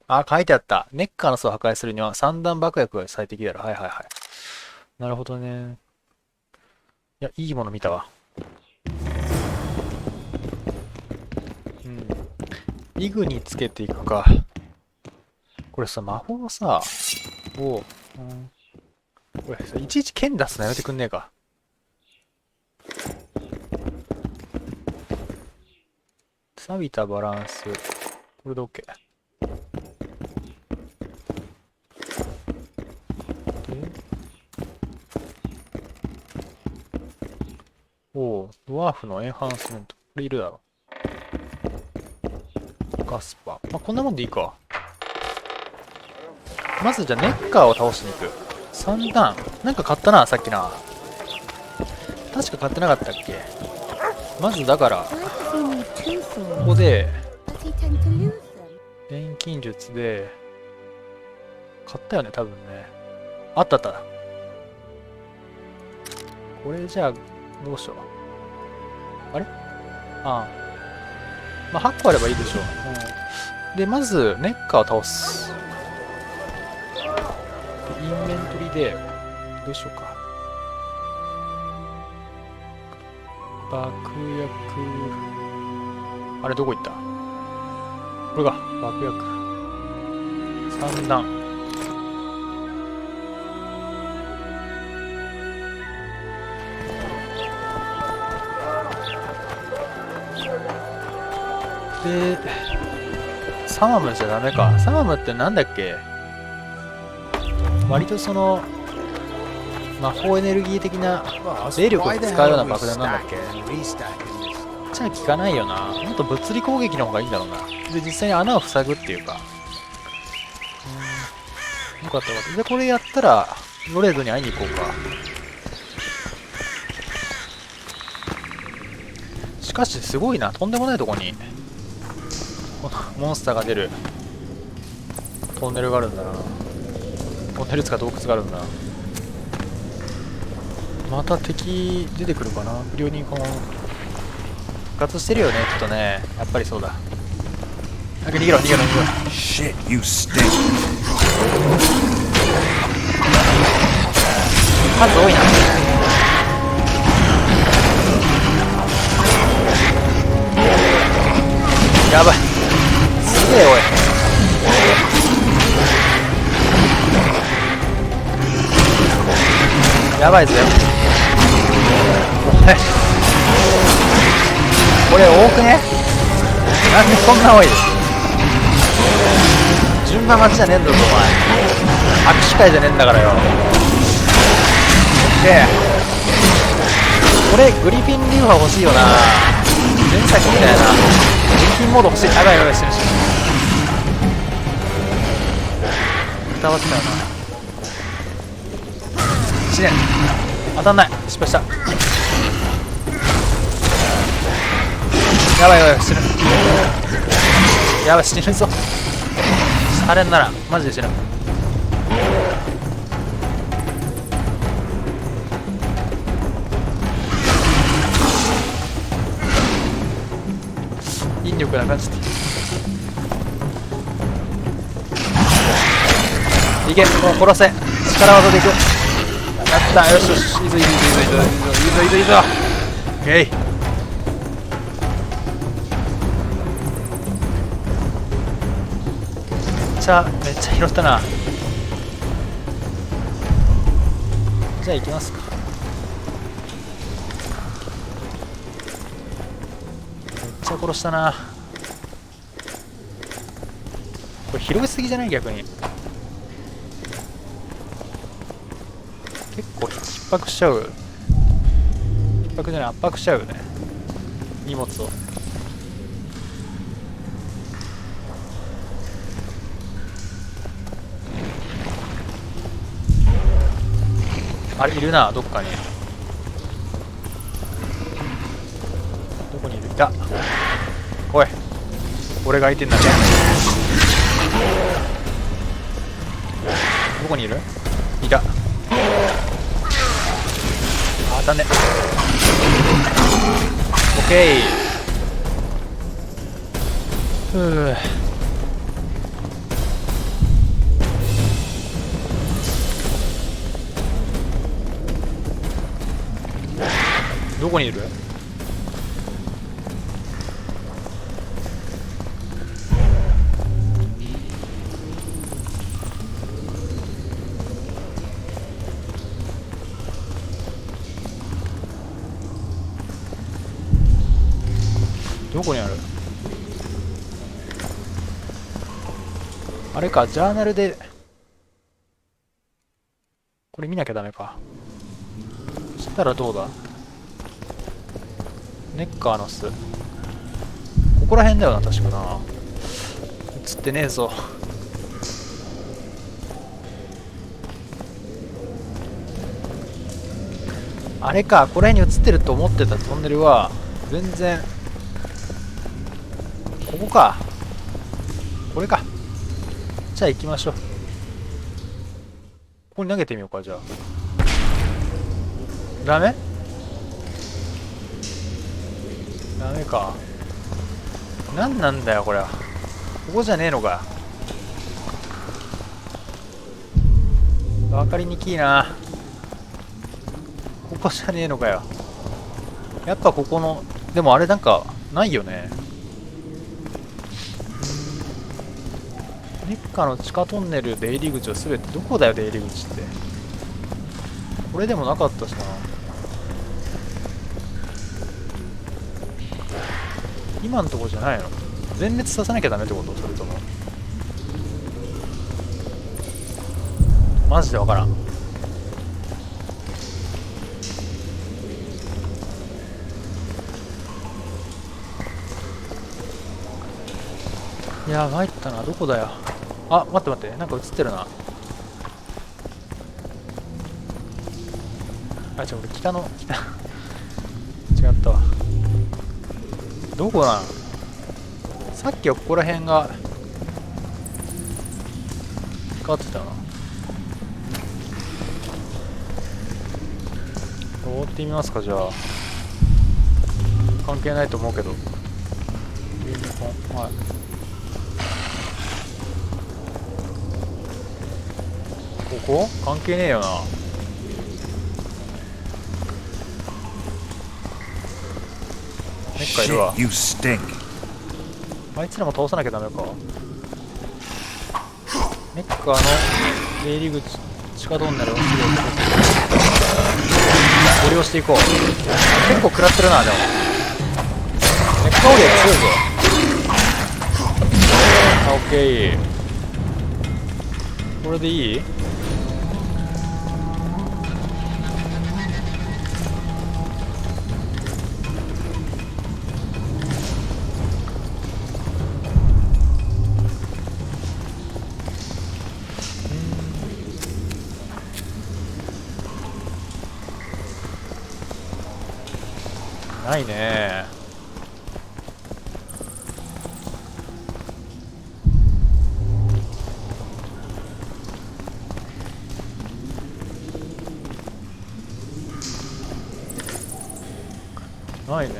あ、書いてあった。ネッカーの巣を破壊するには三段爆薬が最適である。はいはいはい。なるほどね。いや、いいもの見たわ。イグにつけていくか。これさ、魔法さ、これさ、いちいち剣出すのやめてくんねえか。錆びたバランス。これで OK。ドワーフのエンハンスメント。これいるだろ。ガスパ。まあ、こんなもんでいいか。まずじゃあネッカーを倒しに行く。3段。なんか買ったな、さっきな。確か買ってなかったっけ。まずだから、ここで、錬金術で、買ったよね、多分ね。あったあった。これじゃあ、どうしよう。あれ？ああ。まあ、8個あればいいでしょう。で、まず、ネッカーを倒す。インベントリで、どうしようか。爆薬。あれ、どこ行った？これが、爆薬。3段。で、サマムじゃダメか。サマムってなんだっけ？割とその、魔法エネルギー的な、霊力を使うような爆弾なんだっけ？じゃあ効かないよな。もっと物理攻撃の方がいいんだろうな。で、実際に穴を塞ぐっていうか。よかったよかった。で、これやったら、ロレードに会いに行こうか。しかし、すごいな。とんでもないとこに。モンスターが出るトンネルがあるんだな。トンネルつか洞窟があるんだな。また敵出てくるかな。不良にこの復活してるよね、きっとね。やっぱりそうだ。逃げろ。Shit, you stink. 数多いな。やばい。すげえおい。やばいぜ。おい。これ多くね？なんでこんな多い？順番待ちじゃねえんだぞお前。握手会じゃねえんだからよ。で、これグリフィン流派欲しいよな。前作みたいなグリフィンモード欲しい。やばいしてるし。歌わせたよな。1年当たんない。失敗した。やばいしてる。やばい、死ぬぞ。あれならマジで死ぬ。引力な感じでいけ、もう殺せ。力技でいく。やった。よしよし、いいぞいいぞいいぞいいぞいいぞいいぞいいぞ。オッケー。めっちゃ拾ったな。じゃあ行きますか。めっちゃ殺したな。これ拾いすぎじゃない？逆に結構逼迫しちゃう。逼迫じゃない、圧迫しちゃうよね、荷物を。あれいるな、どっかに。どこにいる？いた。おい、俺が相手になる。どこにいる？いた。当たんね。オッケー。どこにいる？どこにある？あれか、ジャーナルでこれ見なきゃダメか。そしたらどうだ？ネッカーの巣、ここら辺だよな、確かな。映ってねえぞ。あれか、ここら辺に映ってると思ってたトンネルは全然ここか。これか。じゃあ行きましょう。ここに投げてみようか。じゃあダメ？ダメか。何なんだよこれは。ここじゃねえのか。分かりにきいな。ここじゃねえのかよ。やっぱここの、でもあれなんかないよね。ネッカの地下トンネル出入り口は全てどこだよ、出入り口って。これでもなかったしな。今のとこじゃないの？全滅させなきゃダメってこと？それともマジでわからん。いや参ったな。どこだよ。あ、待って待って、なんか映ってるな。あ、俺北の北違ったわ。どこなん？さっきはここら辺が光ってたな。追ってみますか。じゃあ関係ないと思うけど。ユニコーン、はい。ここ関係ねえよな。ネッカいるわ。あいつらも倒さなきゃダメか。ネッカの出入り口、地下トンネルをご利用していこう。結構食らってるな。でもネッカオリア強いぞ。あ、オッケー。これでいい？ないね。ないね。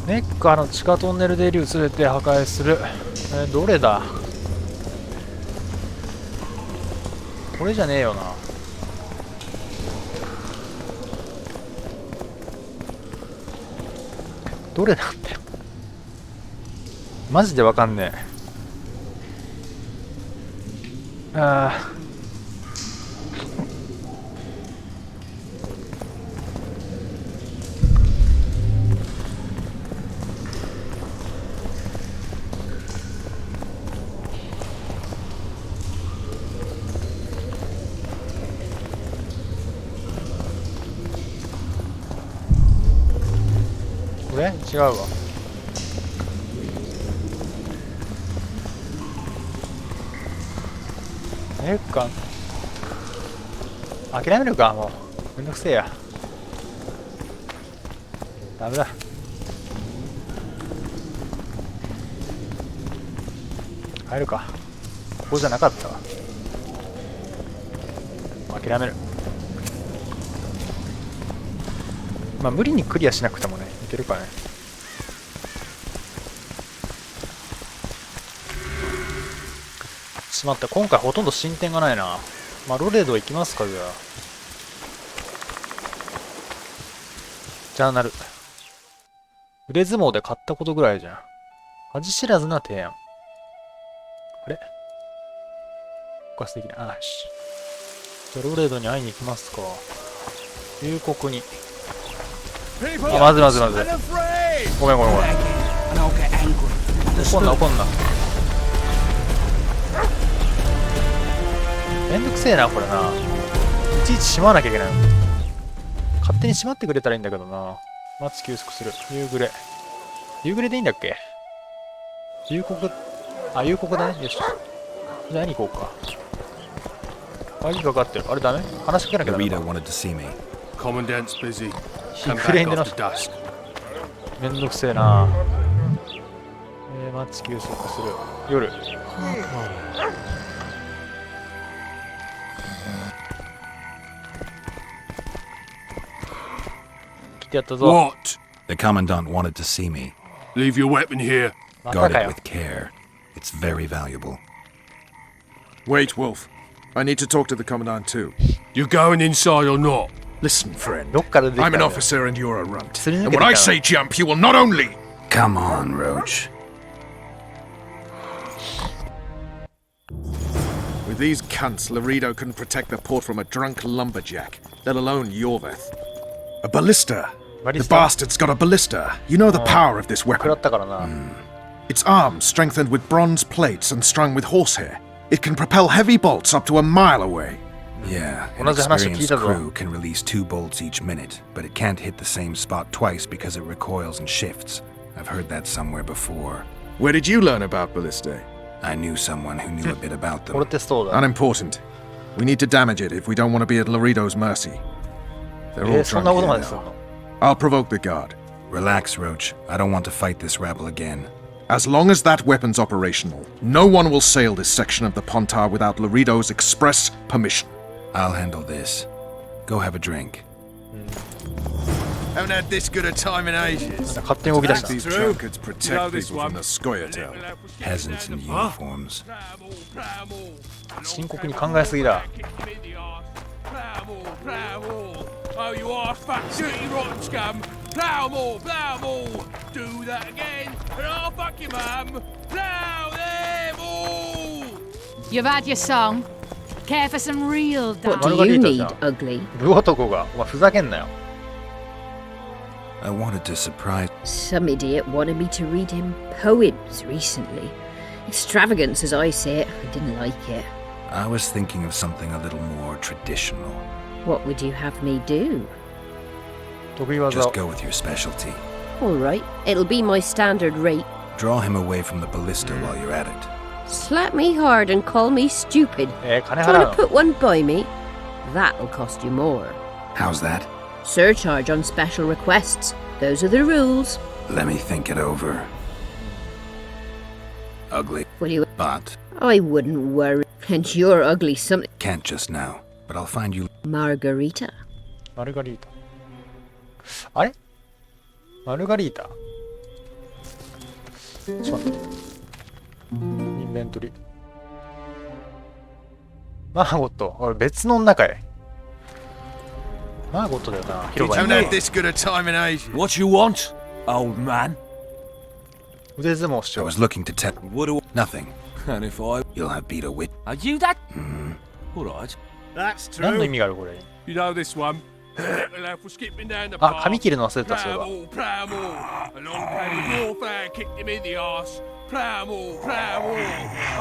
ネッカーの地下トンネル出入りを全て破壊する。どれだ？これじゃねえよな。どれなんだよ。マジでわかんねえ。ああ。これ違うわ。か諦めるか。もうめんどくせえや。ダメだ。帰るか。ここじゃなかったわ。諦める。まあ無理にクリアしなくてもね、いけるかね。しまった、今回ほとんど進展がないな。まあロレード行きますか。じゃあなる。腕相撲で買ったことぐらいじゃん。恥知らずな提案。あれおかしできない。あ、よし。じゃあロレードに会いに行きますか。夕刻に。あ、まずい。ごめん。怒んな。めんどくせえな、これな。いちいち閉まわなきゃいけないの。勝手に閉まってくれたらいいんだけどな。待つ休息する。夕暮れ。夕暮れでいいんだっけ。夕刻。あ、夕刻だね。よし。じゃあ会いに行こうか。鍵かかってる。あれダメ？話しかけなきゃダメか。日暮れに出ました。めんどくせえな。待つ休息する。夜。来てやったぞ。What? The commandant wanted to see me. Leave your weapon here. Guard it with care. It's very valuable. Wait, Wolf. I need to talk to the commandant too. You going inside or not? Listen, friend. どっから出てきたんだよ。I'm an officer and you're a runt. すり抜 And けて when き I た say jump, you will not only... Come on, Roach. With these cunts, Laredo couldn't protect the port from a drunk lumberjack, let alone Yorveth. A ballista. The bastard's got a ballista. You know the power of this 食ら weapon. ったからな。Its arms strengthened with bronze plates and strung with horsehair. It can propel heavy bolts up to a mile away. Yeah, an 同じ話を聞い experienced たぞ。 crew can release 2 bolts each minute, but it can't hit the same spot twice because it recoils and shifts. I've heard that somewhere before. Where did you learn about ballistae? I knew someone who knew a bit about これ them. ってそうだ。 Unimportant. We need to damage it if we don't want to be at Laredo's mercy. They're all そんな drunk ことま here でする now. の。 I'll provoke the guard. Relax, Roach. I don't want to fight this rabble again. As long as that weapon's operational, no one will sail this section of the Pontar without Laredo's express permission. I'll handle this. Go have a drink. Haven't had this good a time in ages. 勝手に動き出し These た。 drunkards protect people from the Scoia'tail. Peasants in uniforms. 深刻に考えすぎだ。 Oh, you are fat, dirty, rotten scum! Plough 'em all! Do that again, and I'll fuck your mum! Plough them all! You've had your song. Care for some real What dad? do you need, ugly? ル男が。お前ふざけんなよ。 I wanted to surprise. Some idiot wanted me to read him poems recently. Extravagance, as I say it. I didn't like it. I was thinking of something a little more traditional. What would you have me do? 得意技 Just を。 go with your specialty. All right, it'll be my standard rate. Draw him away from the ballista while you're at it. Slap me hard and call me stupid. 金払 Trying う to の。 put one by me? That'll cost you more. How's that? Surcharge on special requests. Those are the rules. Let me think it over. Ugly, Will you? but I wouldn't worry. And you're ugly something. can't just now. But I'll find you. Margarita. マルガリータ。あれマルガリータちょっと待って。インベントリ。マーゴット。俺別の中へ。マーゴットだよな。広場に。 Haven't had this good a time in ages. What you want, old man? 腕相撲し I よう。 was looking to tell. What do Nothing. And if I... You'll have beat a wit. Are you that? All right. That's 何の意 true. 味があるこれ。 You know this one? Little elf was skipping down the あ、 path. 髪切るの忘れてた、そういえば。 Plough all. Along came the dwarf and kicked him in the arse. Plough all.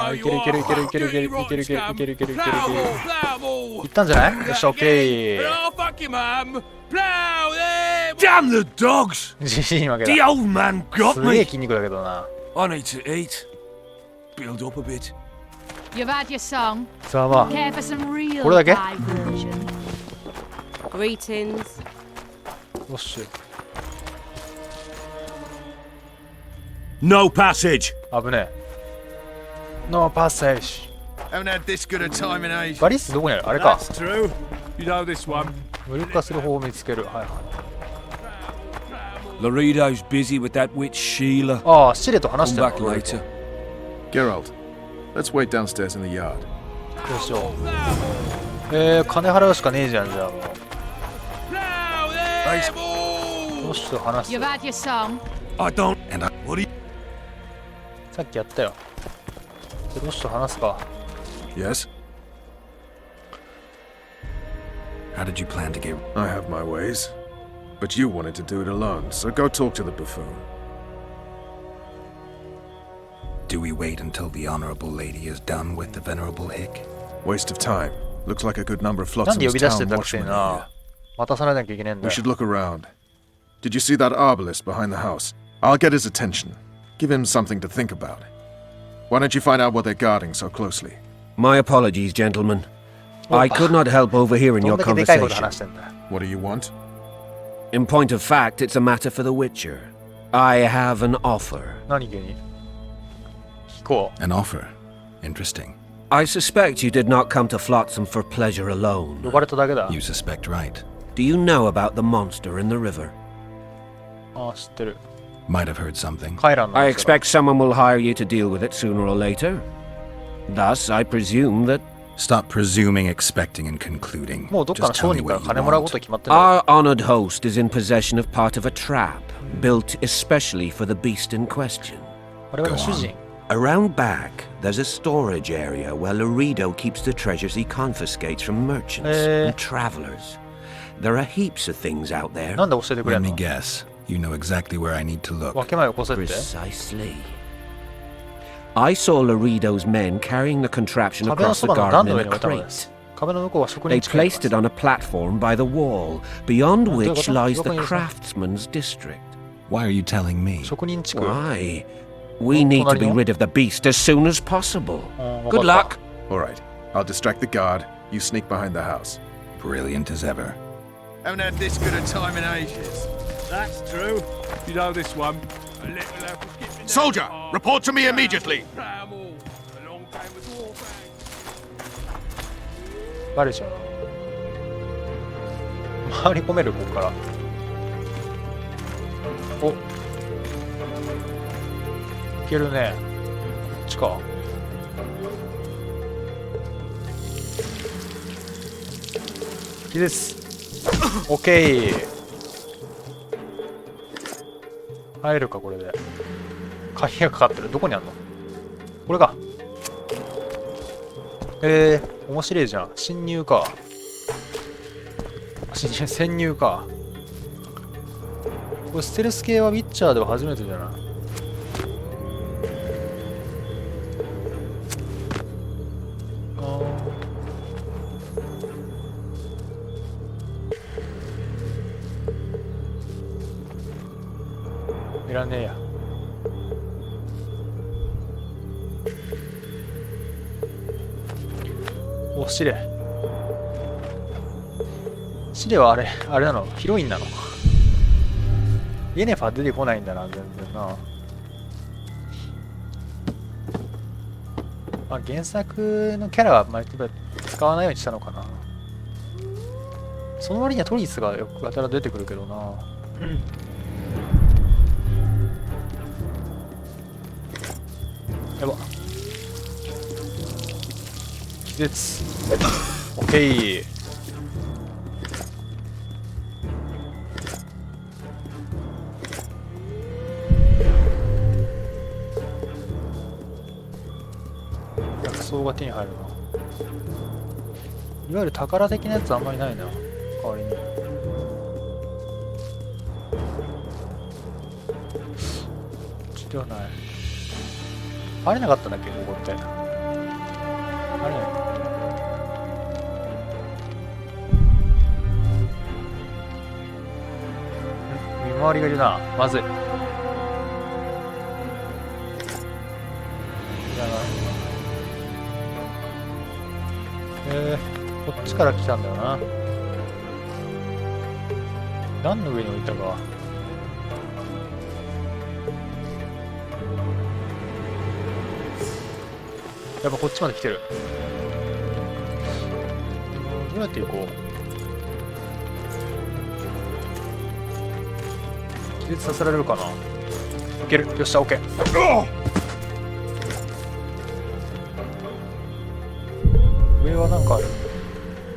Oh, いけるいけるいけるいけるいけるいけるいけるいけるいけるいけるいける。 Plough いったんじゃない？よし、オッケー。 Oh, fuck your mum. Plough them. Damn the dogs! 自信負け The だ。 old man got すげえ me. 筋肉だけどな。 I need to eat. Build up a bit. You've had your song. さあまあ。 Care for some real これだけ？ diversion. Greetings. よっし No passage. 危ねえ。ノーパッセージ。 Haven't had this good a time in ages. バリスどこにあるあれか。 That's true. You know this one? 無力化する方を見つける。はいはい。 Laredo's busy with that witch Sheila. ああ、シレと話し Come て back る。 later. Geralt, let's wait downstairs in the yard. どうしよう。金払うしかねえじゃん、じゃあもう。 Plough them all. どうしよう、話す。 You've had your song. I don't. And I. What do you? さっきやったよ。じゃあどうしよう、話すか。 Yes? How did you plan to get? I have my ways. But you wanted to do it alone, so go talk to the buffoon. Do we wait until the honorable lady is done with the venerable hick? Waste of time. Looks like a good number of なんで呼 Flotsam's び出して town たくせに watchmen are な here.。待たされなきゃいけねえんだ We よ。 should look around. Did you see that arbalist behind the house? I'll get his attention. Give him something to think about. Why don't you find out what they're guarding so closely? My apologies, gentlemen. I could not help overhearing ど your んだけでかいこと conversation. 話してんだよ。 What do you want? In point of fact, it's a matter for the Witcher. I have an offer. 何気に聞こう。 An offer. Interesting. I suspect you did not come to Flotsam for pleasure alone. 呼ばれただけだ。 You suspect right. Do you know about the monster in the river? ああ、知ってる。 Might have heard something. カイランの I 話だ。 expect someone will hire you to deal with it sooner or later. Thus, I presume that Stop presuming, expecting, and concluding. もうどっかの Just 商 tell me 人から what you 金もらうこ want. と決まってるんだよ。 our honored host is in possession of part of a trap built especially for the beast in question. 我々の主人。 Around back, there's a storage area where Laredo keeps the treasures he confiscates from merchants and travelers. There are heaps of things out there. なんで教えてくれ Let ん me の？ guess. You know exactly where I need to look. 分け前を起こせって。 Precisely. I saw Laredo's men carrying the contraption 壁の across そ the ばの段 garden の in 上 a に置いたので crate. す。壁の向こうは職 They 人地区に placed it on a platform by the wall, beyond Oh, which do you lies want the to- craftsman's district. Why are you telling me? 職人地区。 Why? We need to be rid of the beast as soon as possible. Good luck. All right. I'll distract the guard. You sneak behind the house. Brilliant as ever. Haven't had this good a time in ages. That's true. You know this one? A little elf was skipping down Soldier, the path. report to me immediately. Plough all. Along came the dwarf and バレちゃう。回り込めるここから。お。いけるね。こっちか。いいです。オッケー。入るかこれで。鍵がかかってる。どこにあんの？これか。面白いじゃん。侵入か。潜入か。これステルス系はウィッチャーでは初めてじゃない？いらねえや。おしれ。シレはあれなの、ヒロインなの。イエネファ出てこないんだな、全然な。まあ、原作のキャラはあんまり使わないようにしたのかな。その割にはトリスがよくやたら出てくるけどな。やば。気絶。オッケー。薬草が手に入るな。いわゆる宝的なやつあんまりないな。代わりに。こっちではない。入れなかったんだっけ、ここって。入れないか。見回りがいるな。まずい。いらない。こっちから来たんだよな。何の上に置いたか。やっぱこっちまで来てる。どうやって行こう。気絶させられるかな。いける。よっしゃ、オッケー。上はなんかある。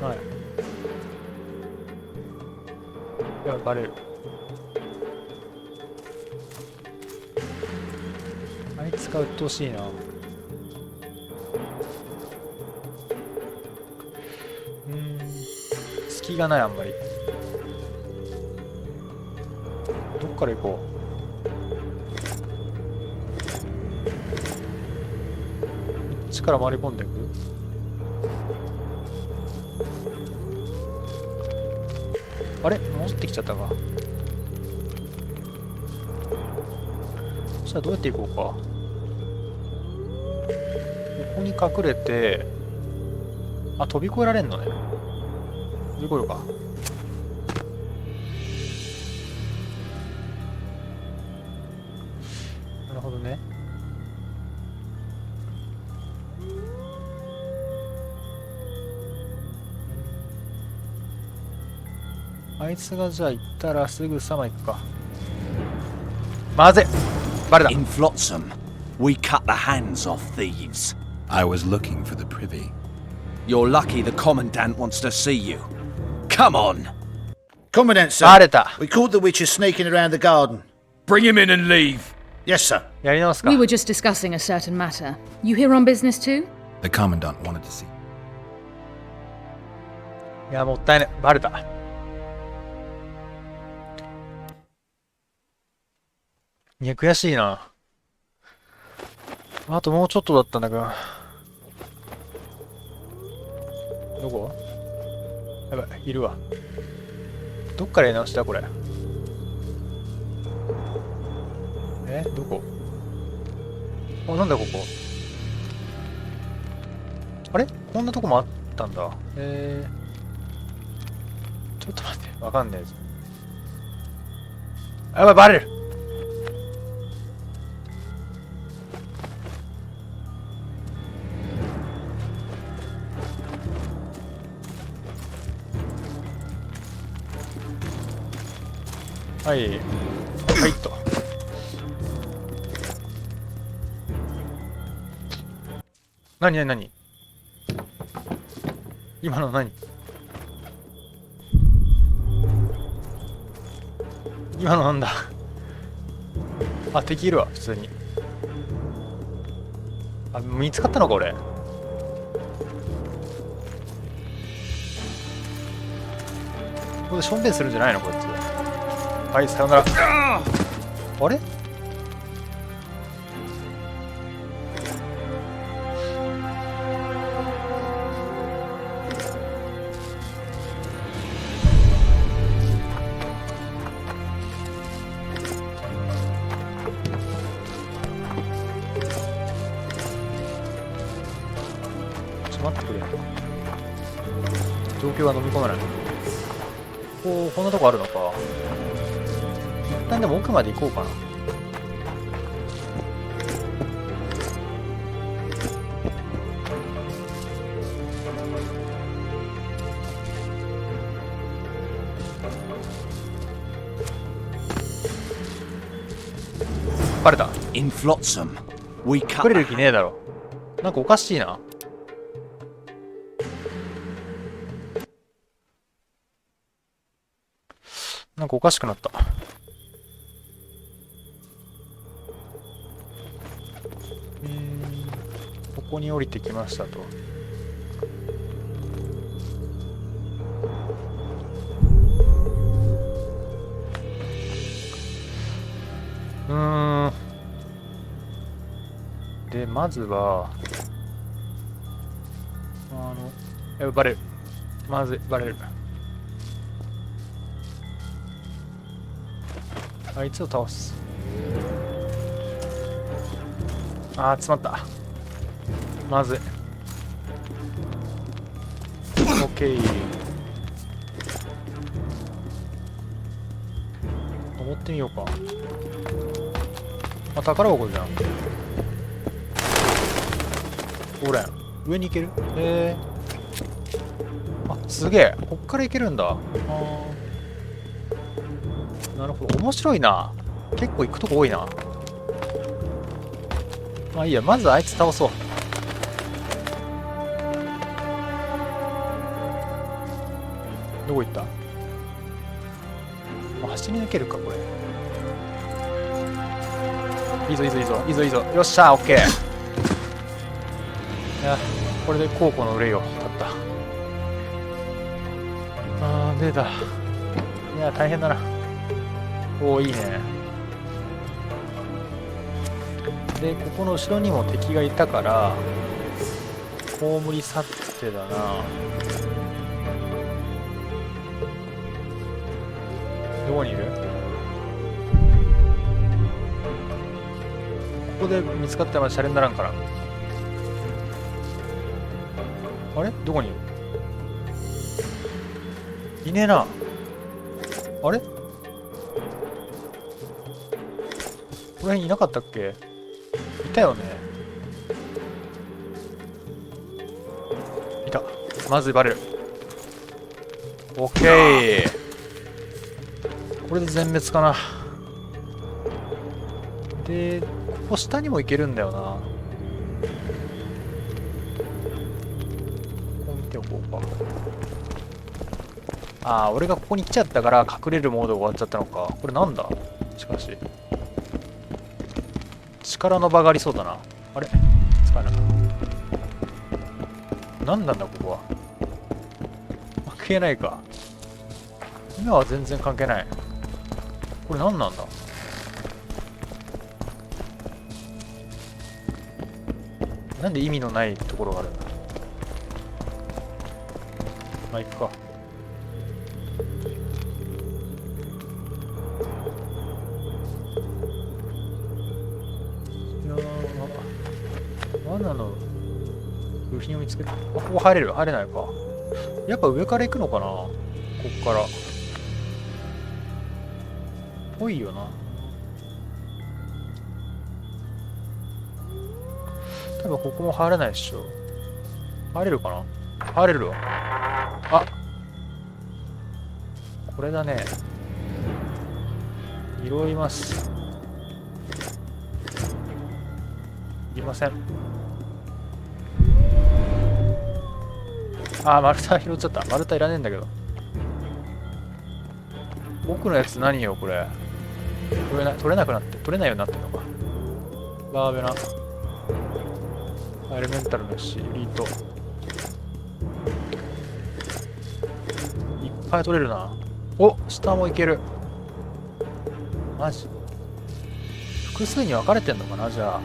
ない。やばい、バレる。あいつが鬱陶しいな。隙がない、あんまり。どっから行こう。こっちから回り込んでいく。あれ戻ってきちゃったか。そしたらどうやって行こうか。ここに隠れて、あ、飛び越えられんのね。飛び越えるか。なるほどね。あいつがじゃあ行ったらすぐさま行くか。まずい。バレだ。 In Flotsam, we cut the hands off thieves. I was looking for the privy. You're lucky the Commandant wants to see you. Come on! Commandant, sir. バレた。 We caught the witcher sneaking around the garden. Bring him in and leave. Yes, sir. やり直すか。 We were just discussing a certain matter. You here on business too? The Commandant wanted to see. いや、もったいない。バレた。いや、悔しいな。あともうちょっとだったんだけど。どこ？やばい、いるわ。どっからやり直したこれ。どこ？あ、なんだここ。あれ？こんなとこもあったんだ。ちょっと待って、わかんねえ。やばい、バレる。はい。はいと。何今の何？今のなんだ。あ、敵いるわ、普通に。あ、見つかったのか、俺。ここでしょんべんするんじゃないの、こいつ。はい、さよなら。あれ？ちょっと待ってくれ。状況が飲み込めない。こんなとこあるのか。一旦でも奥まで行こうかな。バレた。In Flotsam, we cut. 隠れる気ねえだろ。なんかおかしいな。なんかおかしくなった。ここに降りてきましたと。で、まずは、バレる。まずい、バレる。あいつを倒す。あー、詰まった。まずい。オッケー。登ってみようか。あ、宝箱じゃん。ほら、上に行ける？あ、すげえ。こっから行けるんだ。なるほど。面白いな。結構行くとこ多いな。まあいいや。まずあいつ倒そう。どこ行った？あ、走り抜けるか、これ。いいぞ、いいぞ、いいぞ、いいぞ、いいぞ。よっしゃー、オッケー。いや、これで孝行の憂いを買った。あー、出た。いや、大変だな。おお、いいね。で、ここの後ろにも敵がいたから、葬り去ってだな。どこにいる？ここで見つかったらシャレにならんから。あれ？どこにいる？いねえな。あれ？この辺いなかったっけ？いたよね。いた。まずバレる。オッケー。これで全滅かな。で、ここ下にも行けるんだよな。ここ見ておこうか。ああ、俺がここに来ちゃったから隠れるモードが終わっちゃったのか。これなんだ？しかし。力の場がありそうだな。あれ？使えない。何なんだ、ここは。関係ないか。今は全然関係ない。これ何なんだ？なんで意味のないところがあるんだ？まあ、行くか。罠の部品を見つけた。あ、ここ入れる？入れないか。やっぱ上から行くのかな？こっから。ぽいよな。多分ここも入れないっしょ。入れるかな？入れるわ。あ、これだね。拾います。いりません。あー、丸太拾っちゃった。丸太いらねえんだけど。奥のやつ何よ、これ。取れなくなって、取れないようになってんのか。バーベナ。エレメンタルのシート。いっぱい取れるな。お、下もいける。マジ？複数に分かれてんのかな、じゃあ。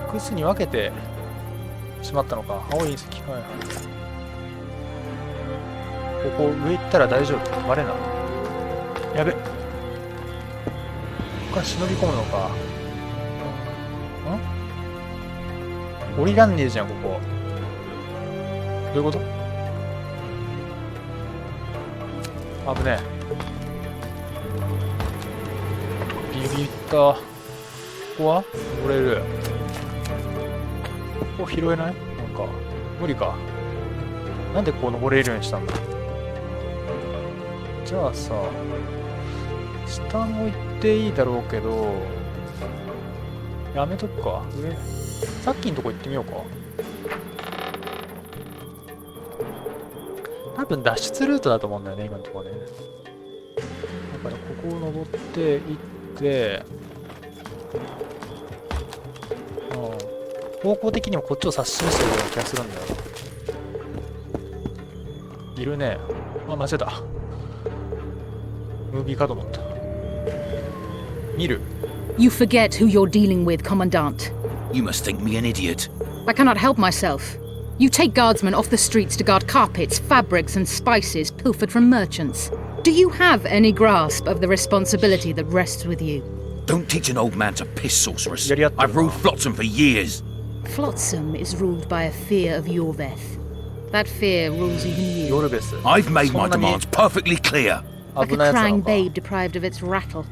複数に分けてしまったのか。青い石機械。ここ上行ったら大丈夫。バレな。やべ。ここから忍び込むのか。降りらんねえじゃん、ここ。どういうこと？危ねえ。ビビった。ここは登れる。ここ拾えない？なんか無理か。なんでこう登れるようにしたんだ。じゃあさ、下も行っていいだろうけど、やめとくか。上、さっきのとこ行ってみようか。多分脱出ルートだと思うんだよね、今のところね。だからここを登っていって、方向的にもこっちを指し示してるような気がするんだよ。いるね。あ、間違えた。ムービーかと思った。見る。You forget who you're dealing with, Commandant. You must think me an idiot. I cannot help myself. You take guardsmen off the streets to guard carpets, fabrics, and spices pilfered from merchants. Do you have any grasp of the responsibility that rests with you? Don't teach an old man to piss, sorceress. I've ruled Flotsam for years. Flotsam is ruled by a fear of Yorveth. That fear rules even you. I've made my demands perfectly clear. Like a crying babe deprived of its rattle.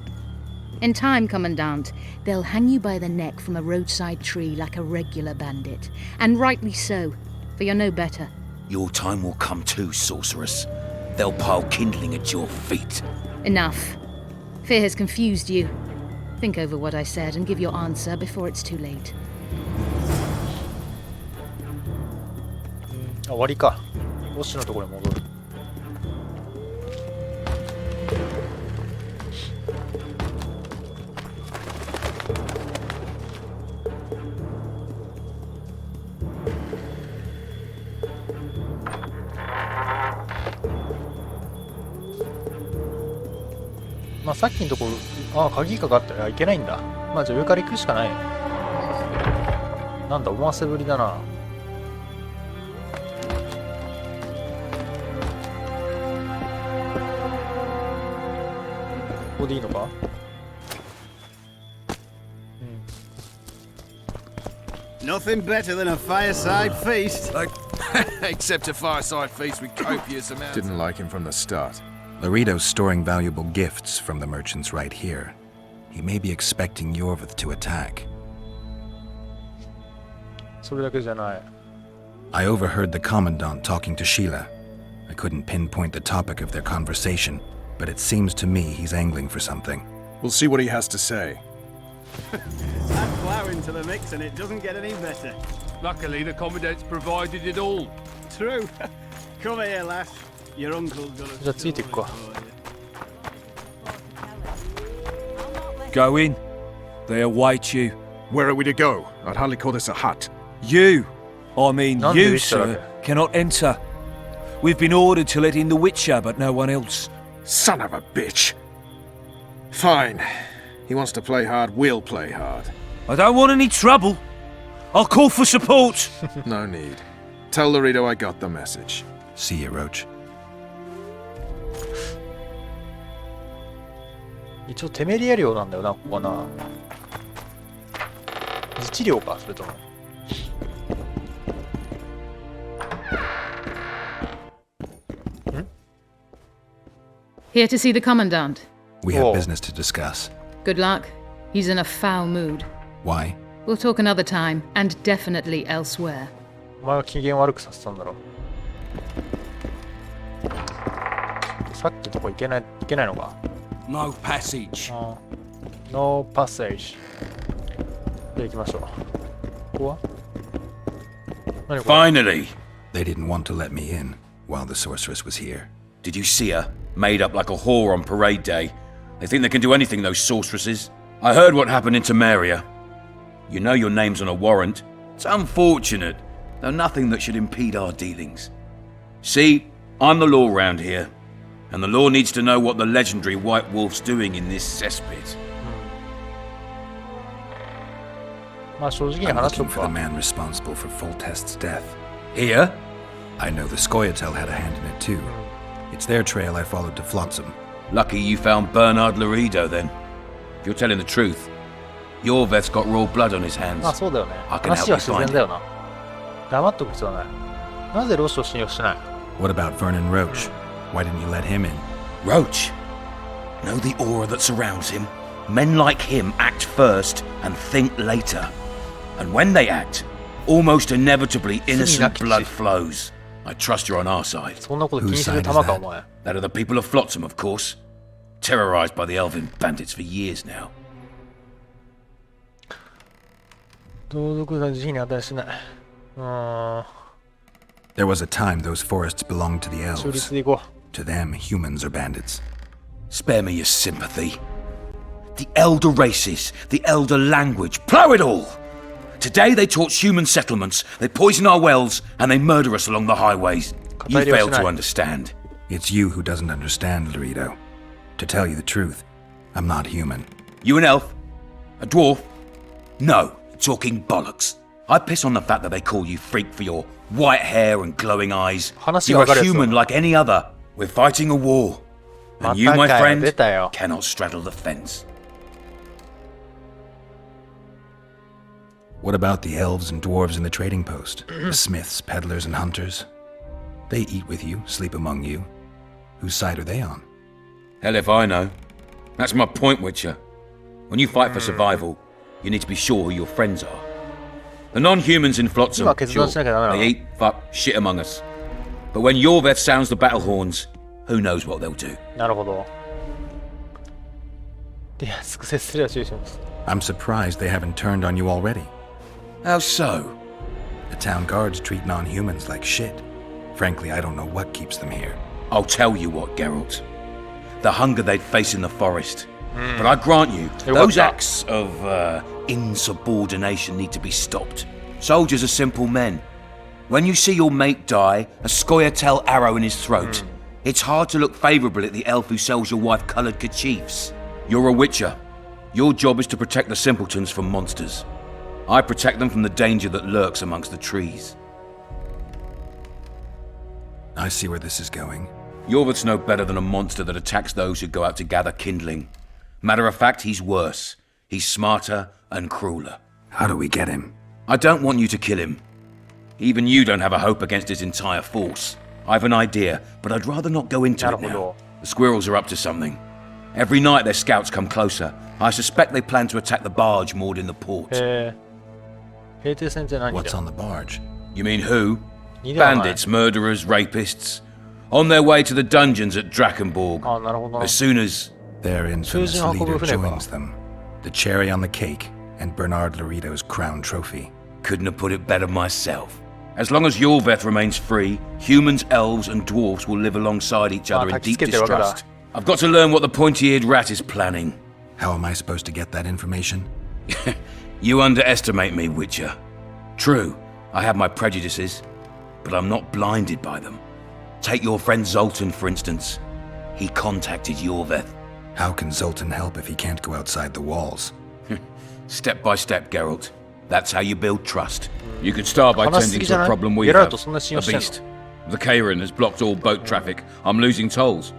In time, Commandant, they'll hang you by the neck from a roadside tree like a regular bandit. And rightly so, for you're no better. Your time will come too, sorceress. They'll pile kindling at your feet. Enough. Fear has confused you. Think over what I said and give your answer before it's too late. 終わりか。ボッシュのところに戻る。まあさっきのところ、あ、鍵かかったらいけないんだ。まあじゃあ上から行くしかない。なんだ、思わせぶりだな。ここでいいのか？Nothing better than a fireside feast. Except a fireside feast with copious amounts. Didn't like him from the start. Laredo's storing valuable gifts from the merchants right here. He may be expecting Yorvith to attack. それだけじゃない。I overheard the Commandant talking to Sheila. I couldn't pinpoint the topic of their conversation, but it seems to me he's angling for something. We'll see what he has to say. Add flour into the mix and it doesn't get any better. Luckily, the Commandant's provided it all. True. Come here, lass. Your uncle's got a... じゃあついていくか。Go in. They await you. Where are we to go? I'd hardly call this a hut. You, I mean you, sir, cannot enter. We've been ordered to let in the Witcher, but no one else. Son of a bitch. Fine. He wants to play hard, we'll play hard. I don't want any trouble. I'll call for support. No need. Tell Laredo I got the message. See you, Roach. 一応テメリア領なんだよな、ここはな。自治領か、それとも。Here to see the Commandant. We have business to discuss. Good luck. He's in a foul mood. Why? We'll talk another time, and definitely elsewhere. お前が機嫌悪くさせたんだろ。さっきのとこ行けないのか。No passage. No passage. で行きましょう。ここは？何これ？ Finally! They didn't want to let me in while the sorceress was here. Did you see her? Made up like a whore on parade day. They think they can do anything, those sorceresses. I heard what happened in Temeria. You know your name's on a warrant. It's unfortunate, though nothing that should impede our dealings. See, I'm the law round here, and the law needs to know what the legendary White Wolf's doing in this cesspit. I'm looking for the man responsible for Foltest's death. Here? I know the Scoia'tael had a hand in it too. It's their trail I followed to Flotsam. Lucky you found Bernard Laredo then. If you're telling the truth, Yorveth's got raw blood on his hands. まあそうだよね。 I can 話 help は you 自然 find だよ it. な。黙っとく必要はない。なぜロッシュを信用しない？ What about Vernon Roach? Why didn't you let him in? Roach. Know the aura that surrounds him? Men like him act first and think later. And when they act, almost inevitably innocent blood flows. I trust you're on our side. Whose side is that? That of the people of Flotsam, of course. Terrorized by the elven bandits for years now. 同族が慈悲に値しない。There was a time those forests belonged to the 中 elves. 立でいこ To them, humans are bandits. Spare me your sympathy. The elder races, the elder language, plough it all! Today they torch human settlements, they poison our wells, and they murder us along the highways. You fail to understand. It's you who doesn't understand, Laredo. To tell you the truth, I'm not human. You an elf? A dwarf? No, talking bollocks. I piss on the fact that they call you freak for your white hair and glowing eyes. You're a human like any other. We're fighting a war. And you, my friend, cannot straddle the fence. What about the elves and dwarves in the trading post? The smiths, peddlers, and hunters? They eat with you, sleep among you. Whose side are they on? Hell if I know. That's my point, Witcher. When you fight for survival, you need to be sure who your friends are. The non-humans in Flotsam, sure, they eat, fuck, shit among us. But when Yorveth sounds the battle horns, who knows what they'll do. なるほど。いや、接すれば注意します。I'm surprised they haven't turned on you already. How so? The town guards treat non-humans like shit. Frankly, I don't know what keeps them here. I'll tell you what, Geralt. The hunger they'd face in the forest. But I grant you, those acts of insubordination need to be stopped. Soldiers are simple men. When you see your mate die, a Scoia'tael arrow in his throat, it's hard to look favourably at the elf who sells your wife coloured kerchiefs. You're a witcher. Your job is to protect the simpletons from monsters. I protect them from the danger that lurks amongst the trees. I see where this is going. Yorveth's no better than a monster that attacks those who go out to gather kindling. Matter of fact, he's worse. He's smarter and crueler. How do we get him? I don't want you to kill him. Even you don't have a hope against his entire force. I've an idea, but I'd rather not go into it now. The squirrels are up to something. Every night their scouts come closer. I suspect they plan to attack the barge moored in the port. What's on the barge? You mean who? Bandits, murderers, rapists. On their way to the dungeons at Drakenborg. As soon as... Their infamous leader joins them. The cherry on the cake, and Bernard Laredo's crown trophy. Couldn't have put it better myself. As long as Yorveth remains free, humans, elves, and dwarfs will live alongside each other in deep distrust. I've got to learn what the pointy-eared rat is planning. How am I supposed to get that information? You underestimate me, Witcher. True, I have my prejudices, but I'm not blinded by them. Take your friend Zoltan, for instance. He contacted Yorveth. How can Zoltan help if he can't go outside the walls? Step by step, Geralt. That's how you build trust. You could start by tending to a problem we have. A beast. The Kairan has blocked all boat traffic. I'm losing tolls.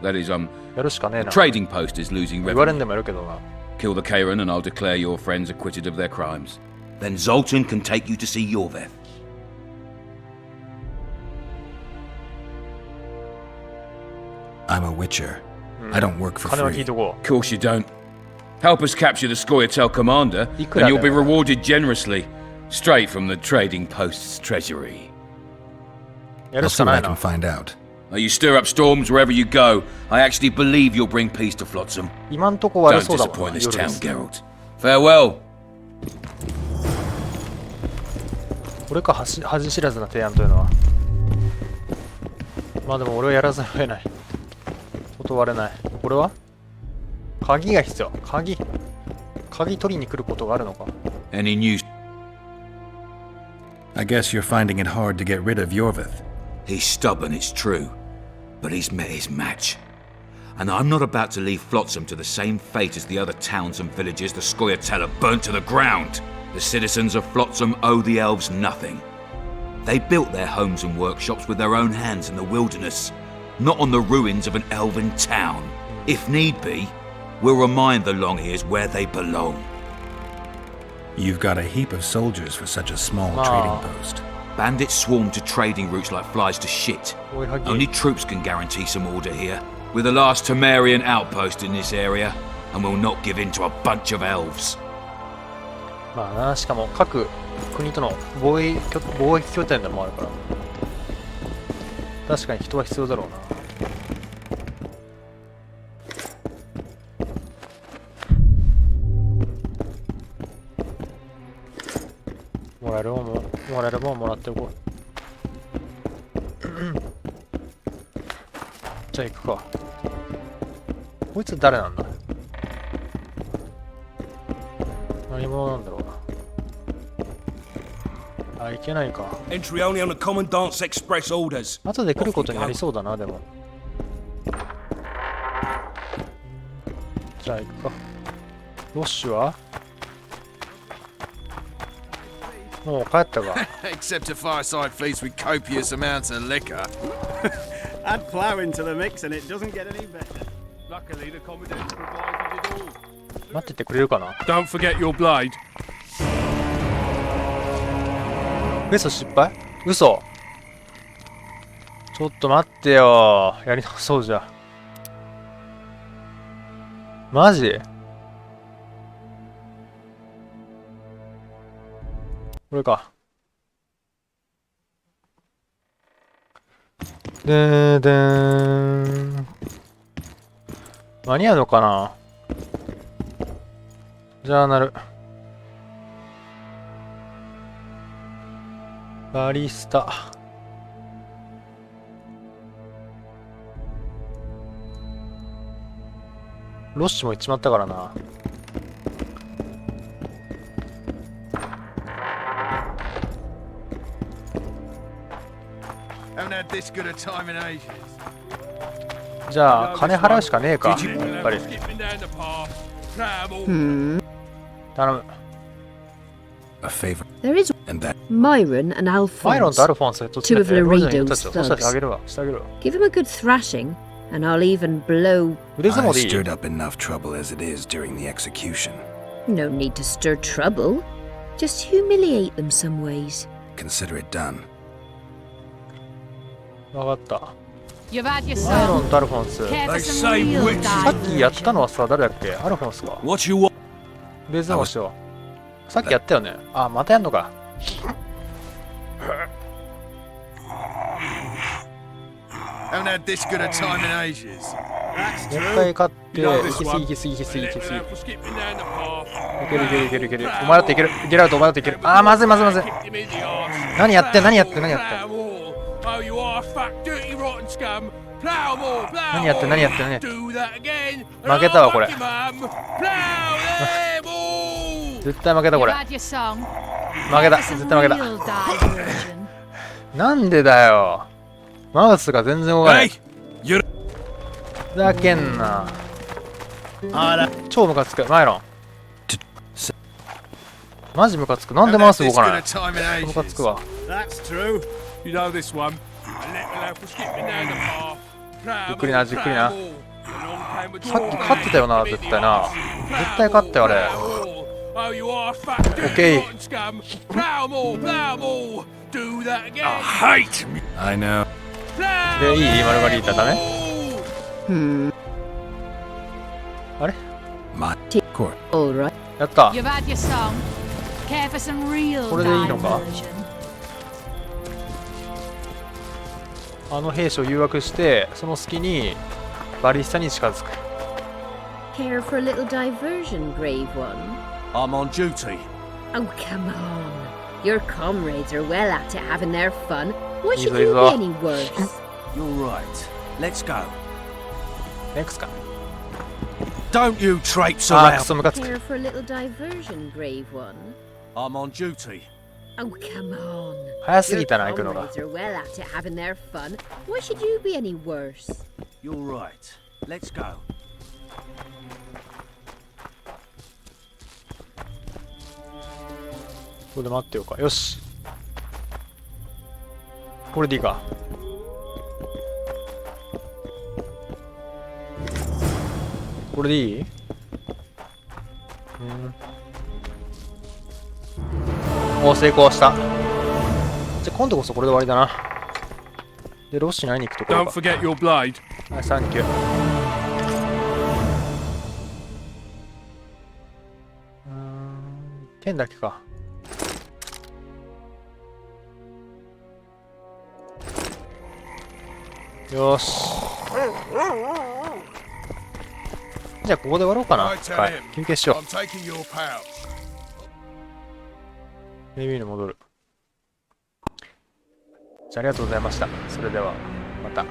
That is, the trading post is losing revenue. Kill the Kairan and I'll declare your friends acquitted of their crimes. Then Zoltan can take you to see Yorveth. I'm a witcher. I don't work for free. Of course you don't. Help us capture the Scoia'tael commander, and you'll be rewarded generously, straight from the trading post's treasury. I'll see what I can find out. You stir up storms wherever you go. I actually believe you'll bring peace to Flotsam. Don't disappoint this town, Geralt. Farewell. これか恥知らずな提案というのは。まあでも俺はやらざるを得ない。断れない。これは鍵が必要。鍵取りに来ることがあるのか。 Any news? I guess you're finding it hard to get rid of Yorveth. He's stubborn, it's true, but he's met his match. And I'm not about to leave Flotsam to the same fate as the other towns and villages the Scoia'tael have burnt to the ground. The citizens of Flotsam owe the elves nothing. They built their homes and workshops with their own hands in the wilderness, not on the ruins of an elven town. If need be, we'll remind the Longears where they belong. You've got a heap of soldiers for such a small trading post. Bandits swarm to trading routes like flies to shit. Only troops can guarantee some order here. We're the last Temerian outpost in this area, and we'll not give in to a bunch of elves. まあな、しかも各国との貿易拠点でもあるから。確かに人は必要だろうな。もらえるもんもらっておこう。じゃあ行くか。こいつ誰なんだ？何者なんだろうな。あ、いけないか。Entry only on the Commandant's express orders. 後で来ることになりそうだな、でも。じゃあ行くか。ロッシュはもう帰ったか。Except a fireside feast with copious amounts of liquor. Add plough into the mix and it doesn't get any better. Luckily, the Commandant provided it all. 待っててくれるかな。 Don't forget your blade. 嘘失敗？嘘。ちょっと待ってよ。やり直そうじゃ。マジ？これか。でーでーん。間に合うのかな？じゃあなる。バリスタ。ロッシュも行っちまったからな。じゃあ金払うしかねえか、やっぱり。頼む。A favor. There is And that. Myron and マイロン Alphonse, とアルフォンスと two of ロジャーに Laredo's たちをしてあ thugs. げるわ、してあげるわ。 Give them a good thrashing, and I'll even blow.腕相 I 撲でいい？ stirred up enough trouble as it is during the execution. No need to stir trouble. Just humiliate them some ways. Consider it done. わかった。 You've had your マイロ song. ンとアルフォンス。 Care for They some say real witches. さっ diversion? きやったのはさ、誰だっけ？アルフォンスか。 What you want? 腕相撲しよう。さっきやったよね。あ、またやんのか。Haven't had this good a time in ages. もう一回勝って、いけすぎいけすぎいけすぎいけすぎ。いけるいけるいけるいける。お前だっていける。いけるアウトお前だっていける。あー、まずいまずいまずい。何やってん何やってん何やってん。 Oh, you are fat, dirty, rotten scum. Plow more, plow 何やってん何やってん何やってん。 Do that again. 負けたわこれ。 Plow them all. 絶対負けたこ You've れ。 had your song. 負けた。 Care for 絶 some 対負けた。 real diversion? なんでだよ。マウスが全然動かない。 Hey, you. ふざけんな。超ムカつく。マイロン。マジムカつく。なんでマウス動かない？ムカつくわ。 That's true. You know this one. Allow for skipping down the path. じっくりなじっくりな。さっき勝ってたよな絶対な。絶対勝ったよあれ。Oh, you are fat, Okay. dirty, rotten scum. Plow more, plow more. Do that again. I hate me. I know. でいいマルガリータだね。 Hmm. あれ？ My court. All right. やった。 You've had your song. Care for some real これでいいのか？ diversion? あの兵士を誘惑してその隙にバリスタに近づく。 Care for a little diversion, Grave One? I'm on duty. Oh, come on. Your comrades are well at it having their fun. Why should Easy, you be easy. any worse? You're right. Let's go. Next か。 Don't you traipse あー、ク around. ソムカつく。 Care for a little diversion, Grave One? I'm on duty. Oh, come on. 早す Your ぎたな行くのが。 comrades are well at it having their fun. Why should you be any worse? You're right. Let's go. ここで待ってようか。よし。これでいいか。これでいい？お、成功した。じゃあ今度こそこれで終わりだな。で、ロッシーに会いに行くところ Don't か。 forget your blade. はい、サンキュー。剣だけか。よし。じゃあここで終わろうかな。は I tell い him. 休憩しよ I'm taking your pal. う。レビューに戻る。じゃあありがとうございました。それではまた。